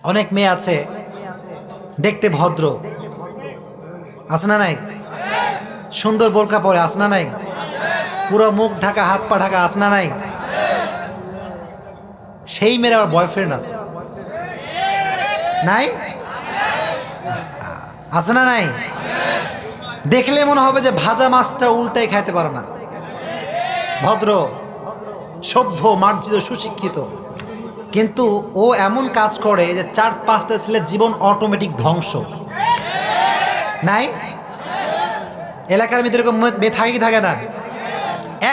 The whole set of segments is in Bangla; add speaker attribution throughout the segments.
Speaker 1: অনেক মেয়ে আছে দেখতে ভদ্র, আছে না নাই? সুন্দর বোরকা পরে, আছে না নাই? পুরো মুখ ঢাকা, হাত পা ঢাকা, আছে না নাই? সেই মেয়ের আবার বয়ফ্রেন্ড আছে, নাই? আছে না নাই? দেখলে মনে হবে যে ভাজা মাছটা উল্টাই খাইতে পারে না। ভদ্র, সভ্য, মার্জিত, সুশিক্ষিত, কিন্তু ও এমন কাজ করে যে 4-5টা ছেলের জীবন অটোমেটিক ধ্বংস। নাই? এলাকার মেয়েদের এরকম মেয়ে থাকে কি থাকে না?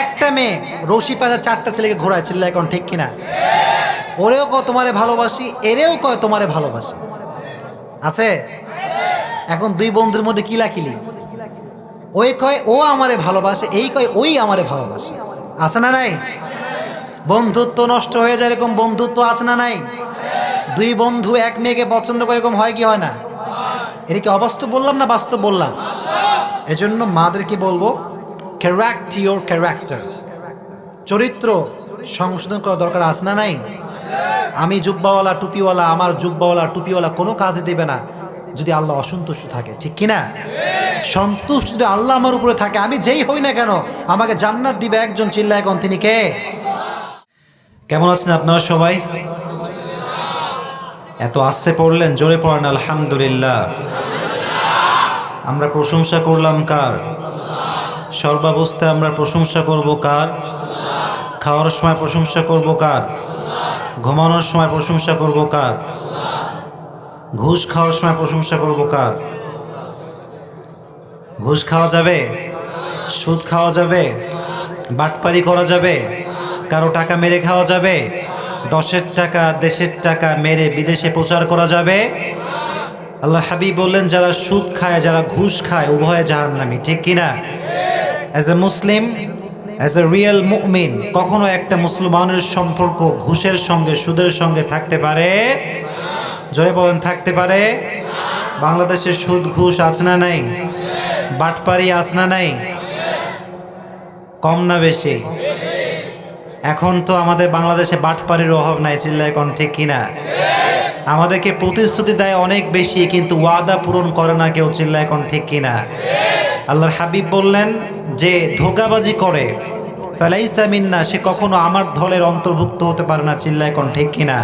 Speaker 1: একটা মেয়ে রশি পাজা 4টা ছেলেকে ঘোরায়, চিল্লা এখন ঠিক কিনা? ওরেও কয় তোমারে ভালোবাসি, এরেও কয় তোমারে ভালোবাসি। আছে? এখন দুই বন্ধুর মধ্যে কিলাকিলি, ওই কয় ও আমারে ভালোবাসে, এই কয় ওই আমারে ভালোবাসে। আছে না নাই? বন্ধুত্ব নষ্ট হয়ে যায়, এরকম বন্ধুত্ব আছে না নাই? দুই বন্ধু এক মেয়েকে পছন্দ করে, এরকম হয় কি হয় না? এটা কি অবাস্তব বললাম না বাস্তব বললাম? এজন্য মাদেরকে বলবো, ক্যারেক্ট ইওর ক্যারেক্টার, চরিত্র সংশোধন করা দরকার, আছে না নাই? আমি জুব্বাওয়ালা টুপিওয়ালা, আমার জুব্বাওয়ালা টুপিওয়ালা কোনো কাজে দেবে না যদি আল্লাহ অসন্তুষ্ট থাকে, ঠিক কিনা? সন্তুষ্ট যদি আল্লাহ আমার উপরে থাকে, আমি যেই হই না কেন আমাকে জান্নাত দিবে একজন, চিল্লা এখন তিনি কে? কেমন আছেন আপনারা সবাই? এত আস্তে পড়লেন, জোরে পড়েন আলহামদুলিল্লাহ। আমরা প্রশংসা করলাম কার? সর্বাবস্থায় আমরা প্রশংসা করব কার? খাওয়ার সময় প্রশংসা করব কার? ঘুমানোর সময় প্রশংসা করব কার? ঘুষ খাওয়ার সময় প্রশংসা করব কার? ঘুষ খাওয়া যাবে? সুদ খাওয়া যাবে? বাটপারি করা যাবে? কারো টাকা মেরে খাওয়া যাবে? 10-এর টাকা, দেশের টাকা মেরে বিদেশে প্রচার করা যাবে? আল্লাহ হাবিব বললেন, যারা সুদ খায়, যারা ঘুষ খায়, উভয়ে জাহান্নামী, ঠিক কিনা? As a Muslim, as a real মুমিন, কখনো একটা মুসলমানের সম্পর্ক ঘুষের সঙ্গে, সুদের সঙ্গে থাকতে পারে? জোরে বলেন, থাকতে পারে? বাংলাদেশে সুদ ঘুষ আছে না নাই? বাটপারি আছে না নাই? কম না বেশি? এখন তো আমাদের বাংলাদেশে বাটপারির অভাব নাই, চিল্লায় কোন ঠিক কিনা? আমাদেরকে প্রতিশ্রুতি দেয় অনেক বেশি, কিন্তু ওয়াদা পূরণ করে না কেউ, চিল্লায় কোন ঠিক কিনা? আল্লাহর হাবিব বললেন, যে ধোঁকাবাজি করে ফালাইসা মিন্না, সে কখনো আমার দলের অন্তর্ভুক্ত হতে পারে না, চিল্লায় কোন ঠিক কিনা?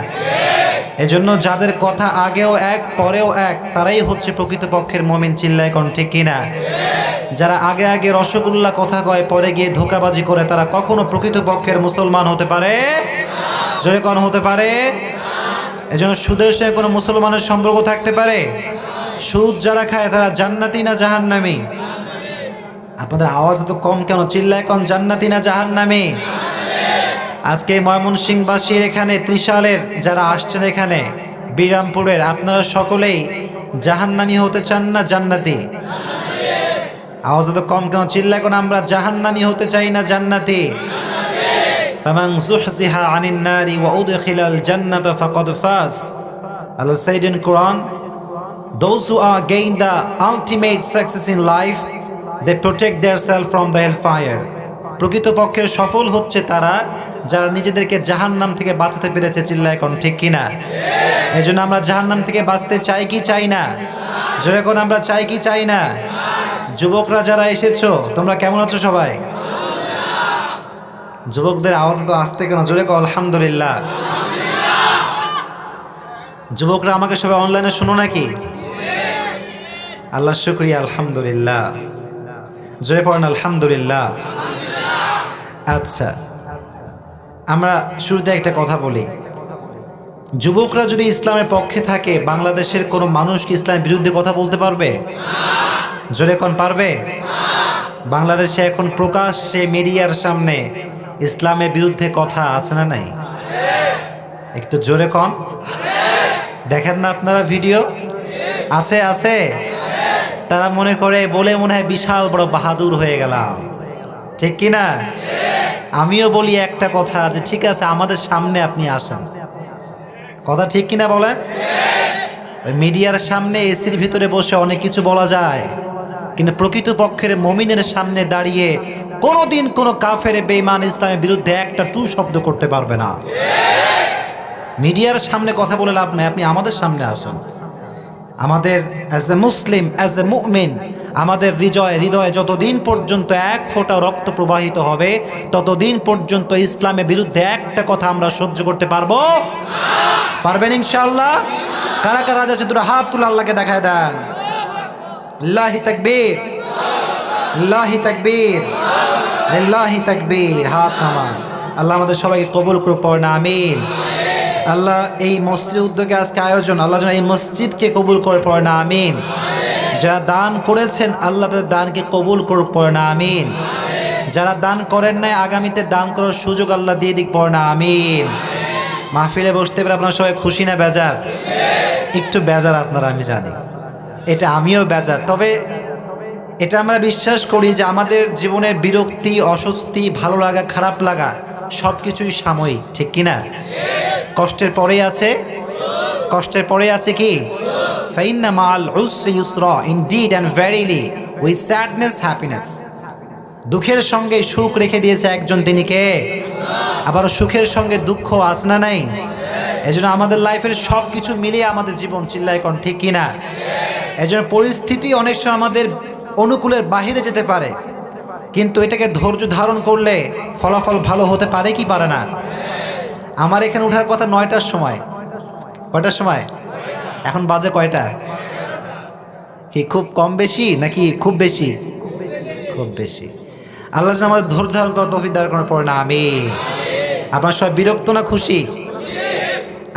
Speaker 1: এজন্য যাদের কথা আগেও এক পরেও এক, তারাই হচ্ছে প্রকৃতপক্ষের মুমিন, চিল্লায় কোন ঠিক কিনা? যারা আগে আগে রসগোল্লা কথা কয়, পরে গিয়ে ধোঁকাবাজি করে, তারা কখনো প্রকৃতপক্ষের মুসলমান হতে পারে? জোরে কোন হতে পারে? এজন্য সুদের সঙ্গে কোনো মুসলমানের সম্পর্ক থাকতে পারে? সুদ যারা খায় তারা জান্নাতি না জাহান্নামী? আপনাদের আওয়াজ এত কম কেন? চিল্লায় কোন জান্নাতি না জাহান্নামী? আজকে ময়মনসিংহবাসীর এখানে, ত্রিশালের যারা আসছেন এখানে, বিরামপুরের, আপনারা সকলেই জাহান্নামী হতে চান না জান্নাতি? আওয়াজ এত কম কেন? চিল্লায় কোন আমরা জাহান্নামী হতে চাই না জান্নাতি? ফামান যুহজিহা আনিন নারি ওয়া উদখিলাল জান্নাতা ফাকাদ ফাজ। Allah said in Quran, those who are gain the ultimate success in life, they protect themselves from the hellfire. প্রকৃতপক্ষের সফল হচ্ছে তারা যারা নিজেদেরকে জাহান্নাম থেকে বাঁচাতে পেরেছে, চিল্লায় কোন ঠিক কিনা? এজন্য আমরা জাহান্নাম থেকে বাঁচতে চাই কি চাই না? জোরে কোন আমরা চাই কি চাই না? যুবকরা যারা এসেছো, তোমরা কেমন আছো সবাই? যুবকদের আওয়াজ তো আসতে কেন? জোরে কও আলহামদুলিল্লাহ। যুবকরা আমাকে সবাই অনলাইনে শুনো নাকি? আল্লাহ শুকরিয়া, আলহামদুলিল্লাহ। জোরে পড়েন আলহামদুলিল্লাহ। আচ্ছা, আমরা শুরুতে একটা কথা বলি, যুবকরা যদি ইসলামের পক্ষে থাকে, বাংলাদেশের কোনো মানুষ কি ইসলামের বিরুদ্ধে কথা বলতে পারবে? জোরে কোন পারবে? বাংলাদেশে এখন প্রকাশ্যে মিডিয়ার সামনে ইসলামের বিরুদ্ধে কথা আছে না নাই? একটু জোরে কোন। দেখেন না আপনারা ভিডিও? আছে আছে। তারা মনে করে, বলে মনে হয় বিশাল বড় বাহাদুর হয়ে গেলাম, ঠিক কিনা? আমিও বলি একটা কথা, যে ঠিক আছে আমাদের সামনে আপনি আসেন, কথা ঠিক কিনা বলেন? মিডিয়ার সামনে এসির ভিতরে বসে অনেক কিছু বলা যায়, কিন্তু প্রকৃতপক্ষের মুমিনের সামনে দাঁড়িয়ে কোনোদিন কোনো কাফের বেঈমান ইসলামের বিরুদ্ধে একটা টু শব্দ করতে পারবে না। মিডিয়ার সামনে কথা বলে লাভ নাই, আপনি আমাদের সামনে আসেন। আমাদের as a Muslim, as a মুমিন, আমাদের হৃদয়ে যতদিন পর্যন্ত এক ফোঁটা রক্ত প্রবাহিত হবে ততদিন পর্যন্ত ইসলামের বিরুদ্ধে একটা কথা আমরা সহ্য করতে পারবো। পারবেন ইনশাআল্লাহ? কারা কারা আছে দুটো হাত তুলে আল্লাহকে দেখায় দেন। লিল্লাহি তাকবীর, লিল্লাহি তাকবীর, লিল্লাহি তাকবীর। হাত নামান। আল্লাহ আমাদের সবাইকে কবুল করুক, পড়না আমিন। আল্লাহ এই মসজিদ উদ্যোগে আজকে আয়োজন, আল্লাহ যেন এই মসজিদকে কবুল করে, পড়না আমিন। যারা দান করেছেন আল্লাহ তাদের দানকে কবুল করুক, পড়না আমিন। যারা দান করেন নাই আগামীতে দান করার সুযোগ আল্লাহ দিয়ে দিক, পড়না আমিন। মাহফিলে বসতে পেরে আপনারা সবাই খুশি না বেজার? একটু বেজার আপনারা, আমি জানি, এটা আমিও বেজার। তবে এটা আমরা বিশ্বাস করি যে আমাদের জীবনের বিরক্তি, অস্বস্তি, ভালো লাগা, খারাপ লাগা সব কিছুই সাময়িক, ঠিক কিনা? কষ্টের পরে আছে, কষ্টের পরে আছে কি? ফাইন্না মাল উসরি ইউসরা, indeed and verily with sadness happiness. দুঃখের সঙ্গে সুখ রেখে দিয়েছে একজন, তিনি কে? আবার সুখের সঙ্গে দুঃখ আছে না নাই? এজন্য আমাদের লাইফের সব কিছু মিলিয়ে আমাদের জীবন, চিল্লায় কোন ঠিক কিনা? এজন্য পরিস্থিতি অনেক সময় আমাদের অনুকূলের বাহিরে যেতে পারে, কিন্তু এটাকে ধৈর্য ধারণ করলে ফলাফল ভালো হতে পারে কি পারে না? আমার এখানে ওঠার কথা 9টার সময়। কয়টার সময়? এখন বাজে কয়টা? কি খুব কম বেশি নাকি খুব বেশি? খুব বেশি। আল্লাহ যেন আমাদের ধৈর্য ধারণ করার তৌফিক দান করার পরে না আমিন। আপনার সবাই বিরক্ত না খুশি?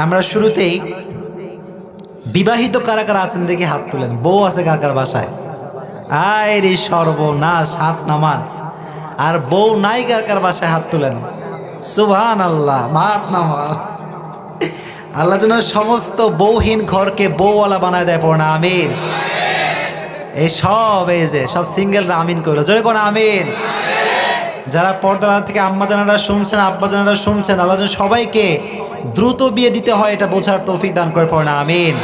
Speaker 1: আমরা শুরুতেই বিবাহিত কারা কারা আছেন দেখি হাত তুলেন। বউ আছে কার কার বাসায়? আয় রে সর্বনাশ, হাত নামান। আর বউ নাই কার কার বাসায়? হাত তুলেন। সুবহানাল্লাহ, হাত নামান। আল্লাহ যেন সমস্ত বউহীন ঘরকে বউওয়ালা বানায় দেয়, পড়ে না আমিন। এই সব, এই যে সব সিঙ্গেলরা আমিন করলো, জোরে কোন আমিন। যারা পর্দা থেকে আম্মা জানারা শুনছেন, আব্বা জানারা শুনছেন, আল্লাহ যেন সবাইকে দ্রুত বিয়ে দিতে হয় এটা বোঝার তৌফিক দান করে, পড়ে না আমিন।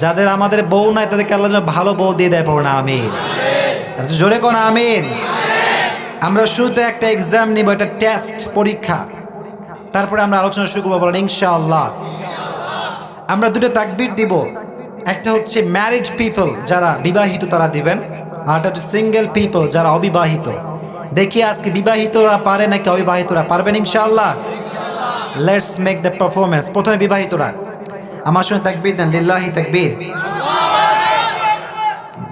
Speaker 1: যাদের আমাদের বউ নাই তাদেরকে আল্লাহ যেন ভালো বউ দিয়ে দেয়, পড়ে না আমিন। জোরে কোন আমিন। আমরা শুরুতে একটা এক্সাম নিব, একটা টেস্ট, পরীক্ষা, তারপরে আমরা আলোচনা শুরু করবো, বলেন ইনশাআল্লাহ। আমরা দুটো তাকবীর দিব, একটা হচ্ছে ম্যারিড পিপল যারা বিবাহিত তারা দিবেন, আর একটা হচ্ছে সিঙ্গেল পিপল যারা অবিবাহিত। দেখি আজকে বিবাহিতরা পারে নাকি অবিবাহিতরা পারবেন ইনশাআল্লাহ। Let's make the performance. প্রথমে বিবাহিতরা আমার সঙ্গে তাকবীর দেন, লিল্লাহি তাকবীর।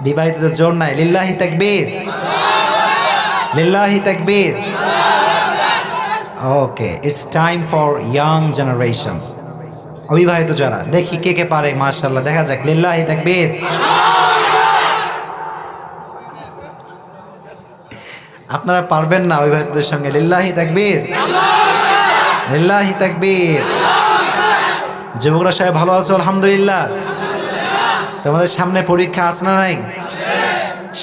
Speaker 1: বিবাহিতদের জোর নাই, লিল্লাহি তাকবীর, লিল্লাহি তাকবীর। Okay, it's time for young generation. অবিবাহিত যারা, দেখি কে কে পারে, মাশাআল্লাহ, দেখা যাক, লিল্লাহি তাকবীর। আপনারা পারবেন না অবিবাহিতদের সঙ্গে, লিল্লাহি তাকবীর, লিল্লাহি তাকবীর। যুবকরা সবাই ভালো আছো? আলহামদুলিল্লাহ। তোমাদের সামনে পরীক্ষা আছে না নাই?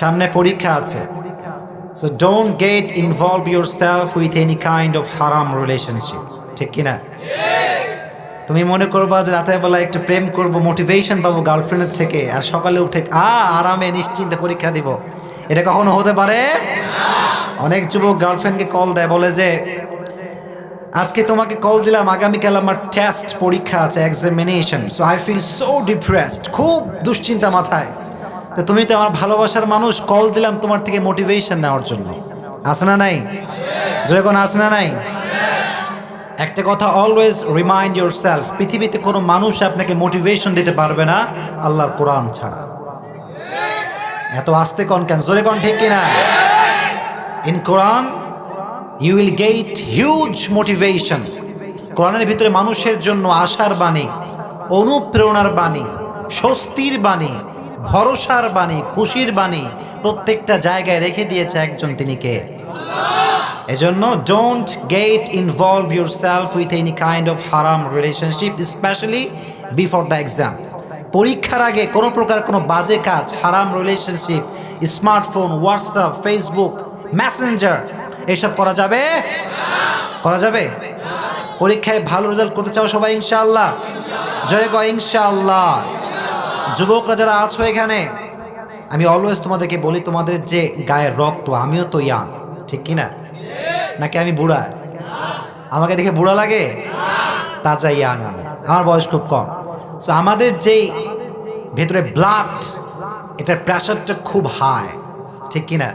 Speaker 1: সামনে পরীক্ষা আছে। So don't get involve yourself with any kind of haram relationship, ঠিক কিনা? তুমি মনে করবা যে রাতের বেলা একটু প্রেম করব, মোটিভেশন পাবো গার্লফ্রেন্ডের থেকে, আর সকালে উঠে আরামে নিশ্চিন্তে পরীক্ষা দিব, এটা কখনো হতে পারে? অনেক যুবক গার্লফ্রেন্ডকে কল দেয়, বলে যে আজকে তোমাকে কল দিলাম, আগামীকাল আমার টেস্ট, পরীক্ষা আছে, examination, so I feel so depressed, খুব দুশ্চিন্তা মাথায়। তো তুমি তো আমার ভালোবাসার মানুষ, কল দিলাম তোমার থেকে মোটিভেশন নেওয়ার জন্য। আছে না নাই? যখন আছে না নাই? একটা কথা অলওয়েজ রিমাইন্ড ইয়োরসেলফ, পৃথিবীতে কোনো মানুষ আপনাকে মোটিভেশন দিতে পারবে না আল্লাহর কোরআন ছাড়া। এত আস্তে কন কেন? জোরে কন, ঠিক কিনা? In Quran you will get huge motivation. কোরআনের ভিতরে মানুষের জন্য আশার বাণী, অনুপ্রেরণার বাণী, স্বস্তির বাণী, ভরসার বাণী, খুশির বাণী প্রত্যেকটা জায়গায় রেখে দিয়েছে একজন, তিনি কে? এজন্য don't get involve yourself with any kind of হারাম relationship, specially before the exam. পরীক্ষার আগে কোনো প্রকার কোনো বাজে কাজ, হারাম relationship, smartphone, WhatsApp, Facebook, Messenger, এসব করা যাবে? করা যাবে? পরীক্ষায় ভালো রেজাল্ট করতে চাও সবাই ইনশাআল্লাহ? জোরে কয় ইনশাআল্লাহ। যুবকরা যারা আছো এখানে, আমি অলওয়েজ তোমাদেরকে বলি, তোমাদের যে গায়ের রক্ত, আমিও তো ইয়াং, ঠিক কিনা? নাকি আমি বুড়া? আমাকে দেখে বুড়া লাগে? তাজা ইয়াং আমি। আমার বয়স খুব কম। সো আমাদের যেই ভেতরে ব্লাড, এটার প্রেশারটা খুব হাই, ঠিক কিনা?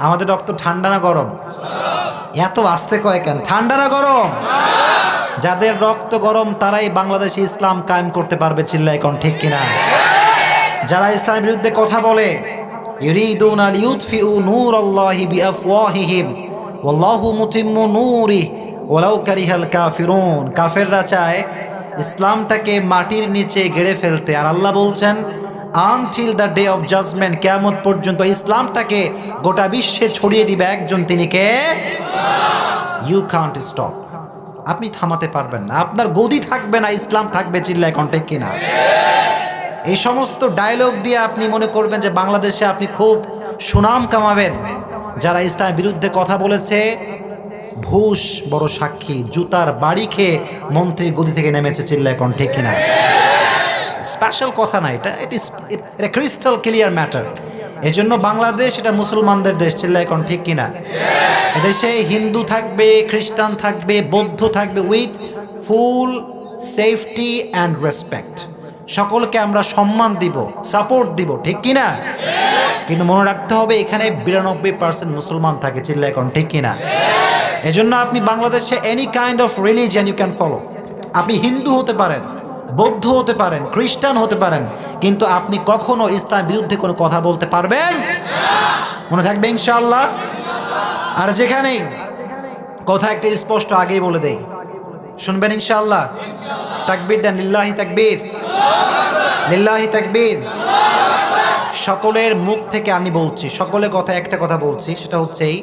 Speaker 1: আমাদের রক্ত ঠান্ডা না গরম? এত আস্তে কয় কেন? ঠান্ডা না গরম? যাদের রক্ত গরম তারাই বাংলাদেশে ইসলাম কায়েম করতে পারবে, চিল্লায় কোন ঠিক কিনা? যারা ইসলামের বিরুদ্ধে কথা বলে, ইউরিদুনা লিউতফিউ নূরাল্লাহি বিআফওয়াহিহিম ওয়াল্লাহু মুতিম্মু নূরিহি ওয়ালাউ কারিহাল কাফিরুন। কাফেররা চায় ইসলামটাকে মাটির নিচে গেড়ে ফেলতে, আর আল্লাহ বলছেন until the day of judgement, কিয়ামত পর্যন্ত ইসলামটাকে গোটা বিশ্বে ছড়িয়ে দিবে একজন, তিনি কে? You can't stop. আপনি থামাতে পারবেন না, আপনার গদি থাকবে না, ইসলাম থাকবে, চিল্লায় কোন ঠিক কিনা? এই সমস্ত ডায়লগ দিয়ে আপনি মনে করবেন যে বাংলাদেশে আপনি খুব সুনাম কামাবেন। যারা ইসলামের বিরুদ্ধে কথা বলেছে, ঘুষ বড় সাক্ষী, জুতার বাড়ি খেয়ে মন্ত্রীর গদি থেকে নেমেছে, চিল্লায় কোন ঠিক কিনা? স্পেশাল কথা না এটা, ইট ইজ এটা ক্রিস্টাল ক্লিয়ার ম্যাটার। এই জন্য বাংলাদেশ এটা মুসলমানদের দেশ, চিল্লায় কোন ঠিক কিনা? এদেশে হিন্দু থাকবে, খ্রিস্টান থাকবে, বৌদ্ধ থাকবে, with full safety and respect. সকলকে আমরা সম্মান দিব, সাপোর্ট দিব, ঠিক কিনা? কিন্তু মনে রাখতে হবে এখানে 92% মুসলমান থাকে, চিল্লায় কোন ঠিক কিনা? এজন্য আপনি বাংলাদেশে any kind of religion you can follow. আপনি হিন্দু হতে পারেন, বৌদ্ধ হতে পারেন, খ্রিস্টান হতে পারেন, কিন্তু আপনি কখনো ইসলামের বিরুদ্ধে কোনো কথা বলতে পারবেন মনে থাকবে ইনশাআল্লাহ। আর যেখানেই কথা একটা স্পষ্ট আগেই বলে দেই, শুনবেন ইনশাআল্লাহ? তাকবীর দেন, লিল্লাহি তাকবীর, লিল্লাহি তাকবীর। সকলের মুখ থেকে আমি বলছি, সকলের কথা একটা কথা বলছি, সেটা হচ্ছে এই,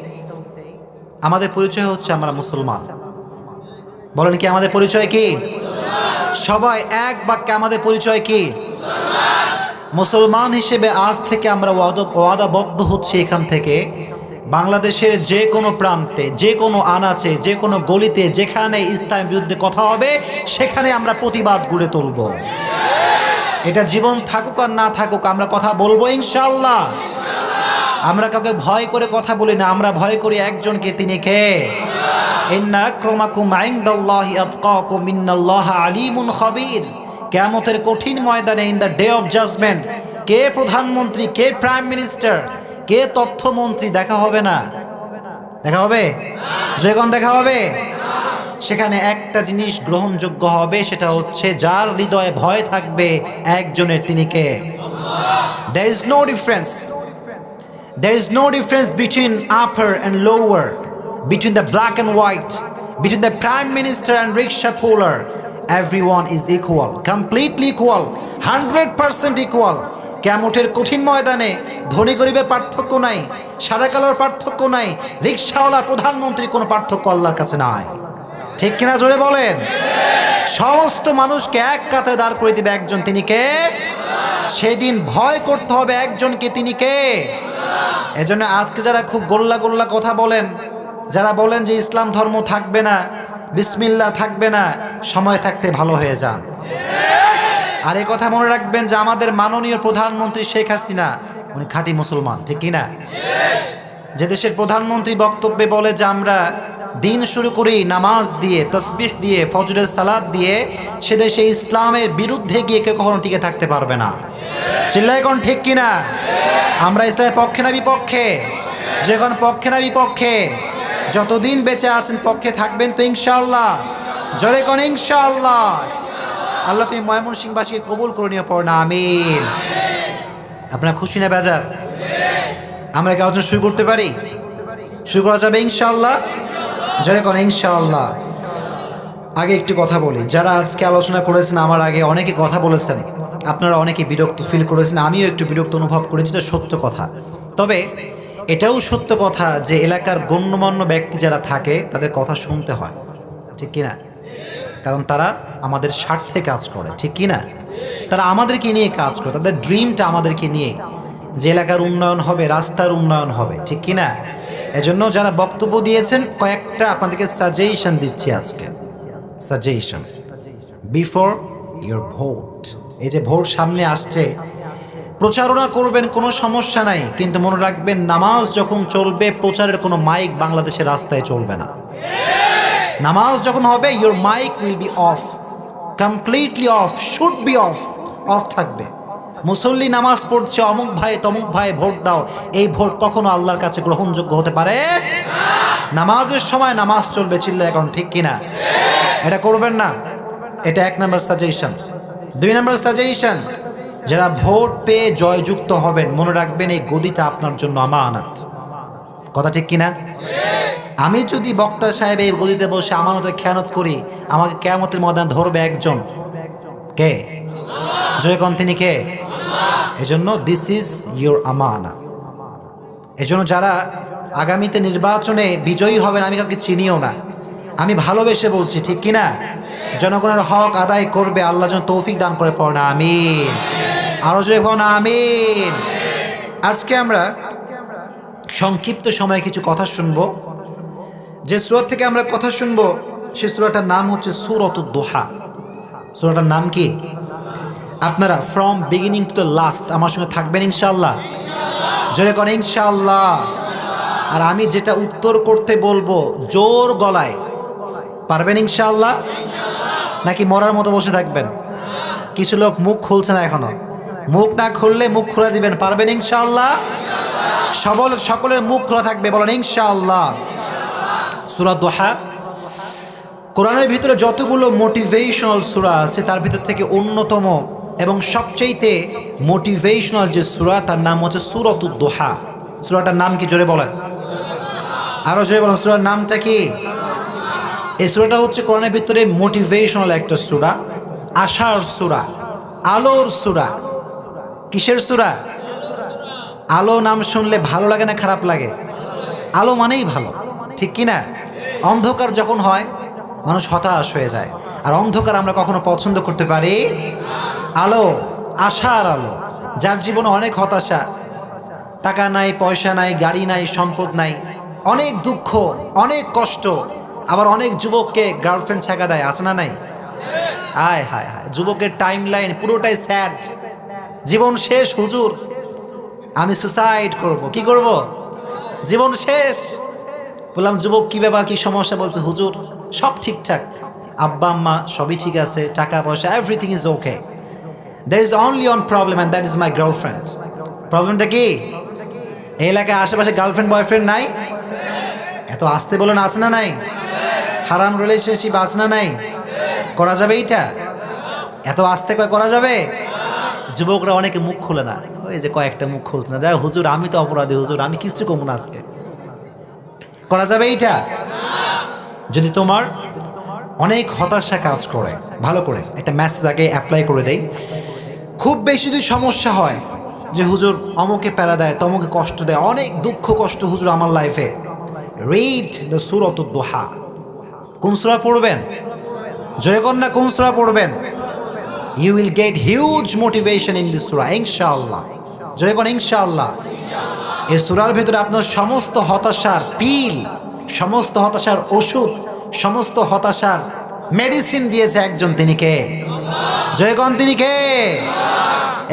Speaker 1: আমাদের পরিচয় হচ্ছে আমরা মুসলমান। বলেন কি আমাদের পরিচয় কি? সবাই এক বাক্যে আমাদের পরিচয় কি? মুসলমান হিসেবে আজ থেকে আমরা ওয়াদাবদ্ধ হচ্ছি এখান থেকে বাংলাদেশের যে কোনো প্রান্তে, যে কোনো আনাচে, যে কোনো গলিতে যেখানে ইসলামের বিরুদ্ধে কথা হবে সেখানে আমরা প্রতিবাদ গড়ে তুলব। এটা জীবন থাকুক আর না থাকুক আমরা কথা বলবো ইনশাআল্লাহ। আমরা কাউকে ভয় করে কথা বলি না, আমরা ভয় করি একজনকে, তিনি কে? ইন্না আক্রামাকুম ইনদাল্লাহি আতকাকুম ইন্নাল্লাহা আলিমুন খাবীর। কিয়ামতের কঠিন ময়দানে, in the day of judgment, কে প্রধানমন্ত্রী, কে প্রাইম মিনিস্টার, কে তথ্যমন্ত্রী দেখা হবে না? দেখা হবে? যখন দেখা হবে সেখানে একটা জিনিস গ্রহণযোগ্য হবে, সেটা হচ্ছে যার হৃদয়ে ভয় থাকবে একজনের, তিনি কে? There is no difference. There is no difference between upper and lower, between the black and white, between the prime minister and rickshaw puller. Everyone is equal, completely equal, 100% equal. কিয়ামতের কঠিন ময়দানে ধনী গরিবের পার্থক্য নাই, সাদা কালোর পার্থক্য নাই, রিক্সাওয়ালা প্রধানমন্ত্রী কোনো পার্থক্য আল্লাহর কাছে নাই, ঠিক কিনা? জোরে বলেন। সমস্ত মানুষকে এক কাতারে দাঁড় করে দিবে একজন, তিনি কে? সেদিন ভয় করতে হবে একজনকে, তিনি কে? এজন্য আজকে যারা খুব গোল্লা গোল্লা কথা বলেন, যারা বলেন যে ইসলাম ধর্ম থাকবে না, বিসমিল্লাহ থাকবে না, সময় থাকতে ভালো হয়ে যান। আর এই কথা মনে রাখবেন যে আমাদের মাননীয় প্রধানমন্ত্রী শেখ হাসিনা, উনি খাঁটি মুসলমান, ঠিক কিনা? যে দেশের প্রধানমন্ত্রী বক্তব্যে বলে যে আমরা দিন শুরু করি নামাজ দিয়ে, তাসবিহ দিয়ে, ফজরের সালাত দিয়ে, সে দেশে ইসলামের বিরুদ্ধে গিয়ে কেউ কখনো টিকে থাকতে পারবে না। চিল্লায় কোন ঠিক কিনা? আমরা ইসলামের পক্ষে না বিপক্ষে? যখন পক্ষে না বিপক্ষে? যতদিন বেঁচে আছেন পক্ষে থাকবেন তো ইনশাআল্লাহ? জোরে কোন ইনশাআল্লাহ। আল্লাহ তুমি ময়মনসিংহবাসীকে কবুল করে নিয়ে পড়ো না, আমিন। আপনারা খুশি না বেজার? আমরা কি আলোচনা শুরু করতে পারি? শুরু করা যাবে ইনশাআল্লাহ? জোরে কোন ইনশাআল্লাহ। আগে একটু কথা বলি, যারা আজকে আলোচনা করেছেন আমার আগে অনেকে কথা বলেছেন, আপনারা অনেকে বিরক্ত ফিল করেছেন, আমিও একটু বিরক্ত অনুভব করেছি, এটা সত্য কথা। তবে এটাও সত্য কথা যে এলাকার গণ্যমান্য ব্যক্তি যারা থাকে তাদের কথা শুনতে হয়, ঠিক কিনা? কারণ তারা আমাদের স্বার্থে কাজ করে, ঠিক কিনা? তারা আমাদেরকে নিয়ে কাজ করে, তাদের ড্রিমটা আমাদেরকে নিয়ে, যে এলাকার উন্নয়ন হবে, রাস্তার উন্নয়ন হবে, ঠিক কিনা? এজন্য যারা বক্তব্য দিয়েছেন কয়েকটা আপনাদেরকে সাজেশন দিচ্ছি আজকে। Suggestion before your vote. এই যে ভোট সামনে আসছে, প্রচারণা করবেন, কোনো সমস্যা নাই, কিন্তু মনে রাখবেন নামাজ যখন চলবে প্রচারের কোনো মাইক বাংলাদেশের রাস্তায় চলবে না। নামাজ যখন হবে your mic will be off. Completely off, should be off, off থাকবে। মুসল্লি নামাজ পড়ছে, অমুক ভাই তমুক ভাই ভোট দাও, এই ভোট কখনো আল্লাহর কাছে গ্রহণযোগ্য হতে পারে নামাজের সময় নামাজ চলবে, চিল্লা এখন ঠিক কিনা? এটা করবেন না। এটা 1 নম্বর সাজেশন। 2 নম্বর সাজেশন, যারা ভোট পেয়ে জয়যুক্ত হবেন, মনে রাখবেন এই গদিটা আপনার জন্য আমানত। কথা ঠিক কিনা? আমি যদি বক্তা সাহেব এই গদিতে বসে আমানতের খেয়ানত করি, আমাকে কিয়ামতের ময়দানে ধরবে একজন, কে? জয়গণ তিনি কে? এজন্য দিস ইজ ইউর আমানা। এজন্য যারা আগামীতে নির্বাচনে বিজয়ী হবেন, আমি কাউকে চিনিও না, আমি ভালোবেসে বলছি, ঠিক কিনা? জনগণের হক আদায় করবে, আল্লাহ যেন তৌফিক দান করে পড়ে না, আমিন। আরো যখন আমিন। আজকে আমরা সংক্ষিপ্ত সময়ে কিছু কথা শুনবো। যে সূরা থেকে আমরা কথা শুনবো সে সূরাটার নাম হচ্ছে সূরাতুদ দুহা। সূরাটার নাম কি? আপনারা from beginning to the last আমার সঙ্গে থাকবেন ইনশাআল্লাহ। জোরে করেন ইনশাআল্লাহ। আর আমি যেটা উত্তর করতে বলবো জোর গলায় পারবেন ইনশাআল্লাহ, নাকি মরার মতো বসে থাকবেন? কিছু লোক মুখ খুলছে না এখনো, মুখ না খুললে মুখ খুলে দিবেন, পারবেন ইনশাআল্লাহ? সকলের মুখ খোলা থাকবে, বলেন ইনশাআল্লাহ। সূরা দুহা কোরআনের ভিতরে যতগুলো মোটিভেশনাল সূরা আছে তার ভিতর থেকে অন্যতম এবং সবচেয়ে মোটিভেশনাল যে সূরা তার নাম হচ্ছে সূরাতুদ দুহা। সূরাটার নাম কি জোরে বলেন? আরো জোরে বলেন, সূরার নামটা কি? এই সূরাটা হচ্ছে কোরআনের ভিতরে মোটিভেশনাল একটা সূরা, আশার সূরা, আলোর সূরা। কিসের সূরা? আলো নাম শুনলে ভালো লাগে না খারাপ লাগে? আলো মানেই ভালো, ঠিক কিনা? অন্ধকার যখন হয় মানুষ হতাশ হয়ে যায়, আর অন্ধকার আমরা কখনো পছন্দ করতে পারি? আলো, আশার আলো। যার জীবনে অনেক হতাশা, টাকা নাই, পয়সা নাই, গাড়ি নাই, সম্পদ নাই, অনেক দুঃখ, অনেক কষ্ট, আবার অনেক যুবককে গার্লফ্রেন্ড ছাকা দেয়, আছে না নাই? হায় হায় হায়, যুবকের টাইম লাইন পুরোটাই স্যাড। জীবন শেষ হুজুর, আমি সুসাইড করব। কি করব? জীবন শেষ। বললাম যুবক কি ব্যাপার, কি সমস্যা? বলছে হুজুর সব ঠিকঠাক, আব্বা আম্মা সবই ঠিক আছে, টাকা পয়সা everything is okay, there is only one problem and that is my girlfriend. প্রবলেমটা কি? এই এলাকায় আশেপাশে গার্লফ্রেন্ড বয়ফ্রেন্ড নাই? এত আসতে বলেন, আছে না নাই? হারাম রিলেশনশিপ আছে না নাই? করা যাবে এইটা? এত আসতে করা যাবে? যুবকরা অনেকে মুখ খুলে না, ওই যে কয়েকটা মুখ খুলছে না, দেখ হুজুর আমি তো অপরাধী, হুজুর আমি কিচ্ছু কমু না আজকে। করা যাবে এইটা? যদি তোমার অনেক হতাশা কাজ করে, ভালো করে একটা ম্যাসেজ আগে অ্যাপ্লাই করে দেই। খুব বেশি যদি সমস্যা হয় যে হুজুর অমুকে প্যারা দেয়, তমুকে কষ্ট দেয়, অনেক দুঃখ কষ্ট হুজুর আমার লাইফে, রিড দ্য সূরাতুদ দুহা। কোন সূরা পড়বেন? জয় কন্যা কোন সূরা পড়বেন? You will get huge motivation in this surah, ইনশাআল্লাহ। জয় কন্যা ইনশাআল্লাহ। এই সূরার ভেতরে আপনার সমস্ত হতাশার পিল, সমস্ত হতাশার ওষুধ, সমস্ত হতাশার মেডিসিন দিয়েছে একজন, তিনি কে? জয়গণ তিনি কে?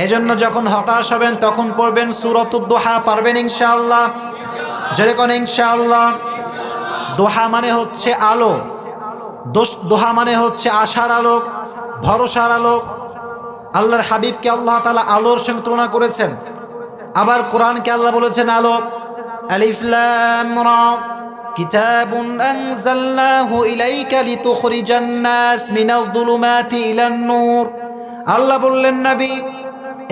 Speaker 1: এজন্য যখন হতাশ হবেন তখন পড়বেন সূরাতুদ দুহা, পারবেন ইনশাআল্লাহ? জয়গণ ইনশাআল্লাহ। দোহা মানে হচ্ছে আলো, দোহা মানে হচ্ছে আশার আলো, ভরসার আলো। আল্লাহর হাবিবকে আল্লাহ তাআলা আলোর সঙ্গে তুলনা করেছেন, আবার কোরআনকে আল্লাহ বলেছেন আলো। আলিফ লাম রা কিতাবুন আনজালনাহু ইলাইকা লিতুখরিজান নাস মিনাল যুলুমাতি ইলান নূর। আল্লাহ বললেন নবী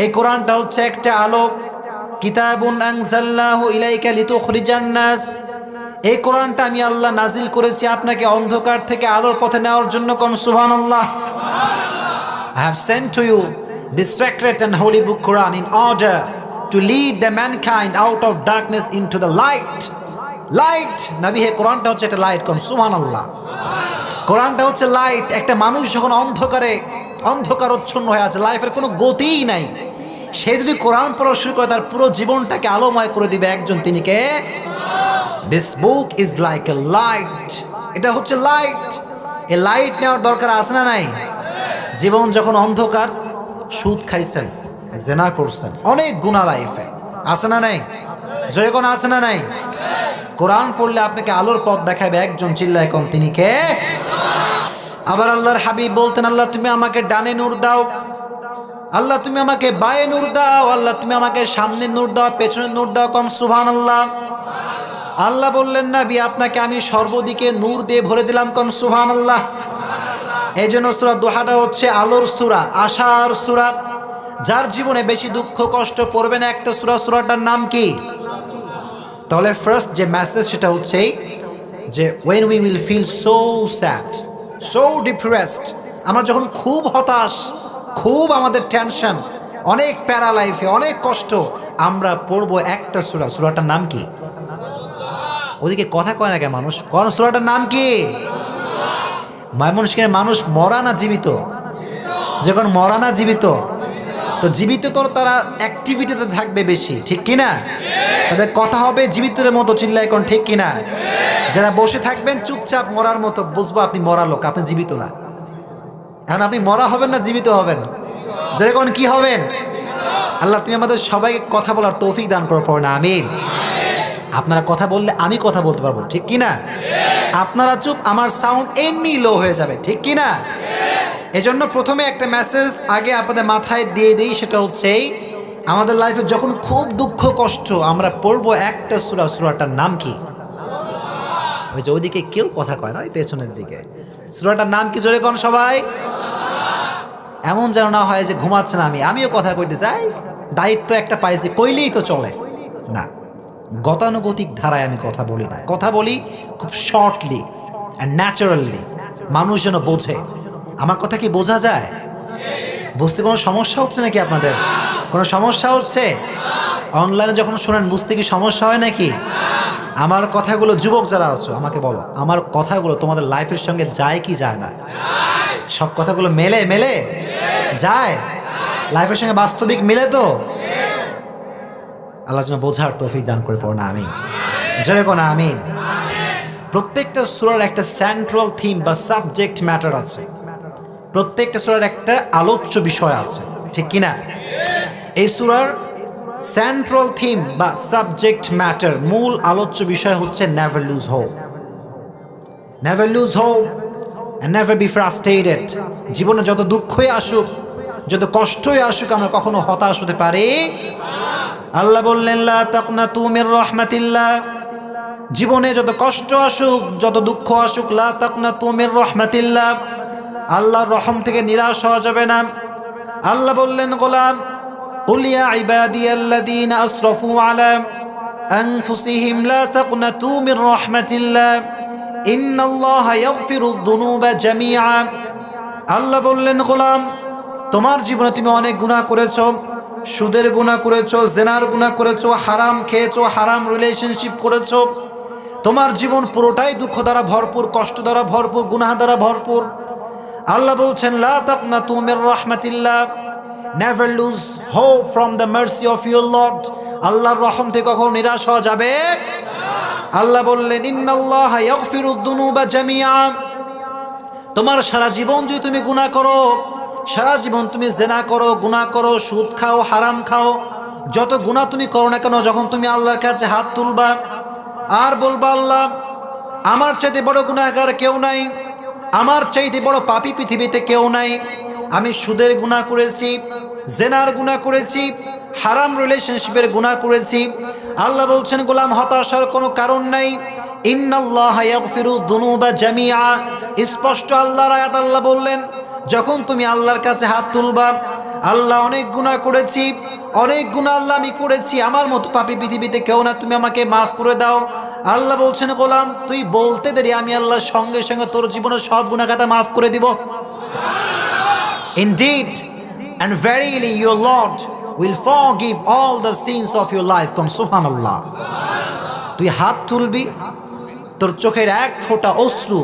Speaker 1: এই কোরআনটা হচ্ছে একটা আলো। কিতাবুন আনজালনাহু ইলাইকা লিতুখরিজান নাস, এই কোরআনটা আমি আল্লাহ নাজিল করেছি আপনাকে অন্ধকার থেকে আলোর পথে নেওয়ার জন্য। কোন সুবহানাল্লাহ। I have sent to you this sacred and holy book Quran in order to lead the mankind out of darkness into the light. Light, নবী হে কোরআনটা হচ্ছে একটা লাইট। কোন সুবহানাল্লাহ। কোরআনটা হচ্ছে লাইট। একটা মানুষ যখন অন্ধকারচ্ছন্ন হয়ে আছে, লাইফের কোনো গতিই নাই, সে যদি কোরআন পড়া শুরু করে তার পুরো জীবনটাকে আলোময় করে দিবে একজন, তিনি কে? This book is like a light. এটা হচ্ছে লাইট। এই লাইট নেওয়ার দরকার আছে না নাই? জীবন যখন অন্ধকার, সুদ খাইছেন, জেনা করছেন, অনেক গুনাহ লাইফে আছে না নাই? জয়গণ আছে না নাই? কোরআন পড়লে আপনাকে আলোর পথ দেখাবে একজন, চিল্লায় কোন তিনি কে? আবার আল্লাহর হাবিব বলতেন, আল্লাহ তুমি আমাকে ডানে নূর দাও, আল্লাহ তুমি আমাকে বায়ে নূর দাও, আল্লাহ তুমি আমাকে সামনে নূর দাও, পেছনে নূর দাও। কোন সুবহানাল্লাহ। আল্লাহ বললেন, নবী আপনাকে আমি সর্বদিকে নূর দিয়ে ভরে দিলাম। কোন সুবহানাল্লাহ। এই জন্য সূরা দুহাটা হচ্ছে আলোর সূরা, আশার সূরা। যার জীবনে বেশি দুঃখ কষ্ট পড়বে না একটা সূরা, সূরাটার নাম কি? তাহলে ফার্স্ট যে মেসেজ সেটা হচ্ছে যে when we will feel so sad, so depressed, আমরা যখন খুব হতাশ, খুব আমাদের টেনশন, অনেক প্যারা লাইফে, অনেক কষ্ট, আমরা পড়বো একটা সূরা। সূরাটার নাম কি? ওদিকে কথা কয় না কে মানুষ? কোন সূরাটার নাম কি? ময়মনসিংহের মানুষ মরা না জীবিত? যখন মরা না জীবিত, তো জীবিত তো তারা অ্যাক্টিভিটিতে থাকবে বেশি, ঠিক কিনা? তাদের কথা হবে জীবিতদের মতো, চিল্লায় কোন ঠিক কিনা? যারা বসে থাকবেন চুপচাপ মরার মতো, বুঝবো আপনি মরা লোক, আপনি জীবিত না। এখন আপনি মরা হবেন না জীবিত হবেন? যেরকম কি হবেন? আল্লাহ তুমি আমাদের সবাইকে কথা বলার তৌফিক দান করো, পড়ো না আমিন। আপনারা কথা বললে আমি কথা বলতে পারবো, ঠিক কিনা? আপনারা চুপ, আমার সাউন্ড এমনি লো হয়ে যাবে, ঠিক কিনা? এজন্য প্রথমে একটা মেসেজ আগে আপনাদের মাথায় দিয়ে দিই, সেটা হচ্ছে আমাদের লাইফে যখন খুব দুঃখ কষ্ট আমরা পড়বো একটা সূরা, সূরাটার নাম কি? ওই যে ওইদিকে কেউ কথা কয় না, ওই পেছনের দিকে। সূরাটার নাম কি? জোরে কোন সবাই। এমন যেন না হয় যে ঘুমাচ্ছে না, আমিও কথা কইতে চাই, দায়িত্ব একটা পাইছি কইলেই তো চলে না। গতানুগতিক ধারায় আমি কথা বলি না, কথা বলি খুব শর্টলি অ্যান্ড ন্যাচারালি, মানুষ যেন বোঝে। আমার কথা কি বোঝা যায়? বুঝতে কোনো সমস্যা হচ্ছে নাকি আপনাদের? কোনো সমস্যা হচ্ছে? অনলাইনে যখন শোনেন বুঝতে কি সমস্যা হয় নাকি? আমার কথাগুলো, যুবক যারা আছো আমাকে বলো, আমার কথাগুলো তোমাদের লাইফের সঙ্গে যায় কি যায় না? সব কথাগুলো মেলে মেলে যায়? লাইফের সঙ্গে বাস্তবিক মিলে তো? আল্লাহ যেন বোঝার তৌফিক দান করে, পড়ো না আমিন। জোরে কোন আমিন। প্রত্যেকটা সূরার একটা সেন্ট্রাল থিম বা সাবজেক্ট ম্যাটার আছে, প্রত্যেকটা সূরার একটা আলোচ্য বিষয় আছে, ঠিক কিনা? এই সূরার সেন্ট্রাল থিম বা সাবজেক্ট ম্যাটার, মূল আলোচ্য বিষয় হচ্ছে never lose hope. Never lose hope and never be frustrated. জীবনে যত দুঃখই আসুক, যত কষ্টই আসুক, আমরা কখনো হতাশ হতে পারি। আল্লাহ বললেন, লা তাকনাতু মির রাহমাতিল্লাহ। জীবনে যত কষ্ট আসুক, যত দুঃখ আসুক, লা তাকনাতু মির রাহমাতিল্লাহ, আল্লাহর রহম থেকে নিরাশ হওয়া যাবে না। আল্লাহ বললেন, গোলাম কুল ইয়া ইবাদিয়াল্লাযীনা আসরাফু আলা আনফুসিহিম লা তাকনাতু মির রাহমাতিল্লাহ ইন্নাল্লাহা ইয়াগফিরুয যুনুবা জামিআ। আল্লাহ বললেন, গোলাম তোমার জীবনে তুমি অনেক গুনাহ করেছো, সুদের গুনাহ করেছো, জেনার গুনাহ করেছো, হারাম খেয়েছো, হারাম রিলেশনশিপ করেছো, তোমার জীবন পুরোটাই দুঃখ দ্বারা ভরপুর, কষ্ট দ্বারা ভরপুর, গুনাহ দ্বারা ভরপুর। আল্লাহ বলছেন, লা তাকনাতু মির রাহমাতিল্লাহ, never lose hope from the mercy of your lord. আল্লাহর রহম থেকে কখনো নিরাশ হওয়া যাবে। আল্লাহ বললেন, ইন্নাল্লাহা ইয়াগফিরুয যুনুবা জামিআ। তোমার সারা জীবন যদি তুমি গুনাহ করো, সারা জীবন তুমি জেনা করো, গুনাহ করো, সুদ খাও, হারাম খাও, যত গুনাহ তুমি করো না কেন, যখন তুমি আল্লাহর কাছে হাত তুলবা আর বলবা, আল্লাহ আমার চাইতে বড় গুনাহগার কেউ নাই, আমার চাইতে বড় পাপী পৃথিবীতে কেউ নাই, আমি সুদের গুনাহ করেছি, জেনার গুনাহ করেছি, হারাম রিলেশনশিপের গুনাহ করেছি। আল্লাহ বলছেন, গোলাম হতাশার কোনো কারণ নাই। ইন্নাল্লাহা ইয়াগফিরুয যুনুবা জামিআ। স্পষ্ট আল্লাহর আয়াত। আল্লাহ বললেন, যখন তুমি আল্লাহর কাছে হাত তুলবা, আল্লাহ অনেক গুনাহ করেছি, অনেক গুনাহ আল্লাহ আমি করেছি, আমার মতো পাপী পৃথিবীতে কেউ না, তুমি আমাকে মাফ করে দাও। আল্লাহ বলছেন, গোলাম তুই বলতে দেরি, আমি আল্লাহ সঙ্গে সঙ্গে তোর জীবনের সব গুনাহ খাতা মাফ করে দিব। Indeed and verily your Lord will forgive all the sins of your life. কোন সুবহানাল্লাহ। তুই হাত তুলবি, তোর চোখের এক ফোঁটা অশ্রু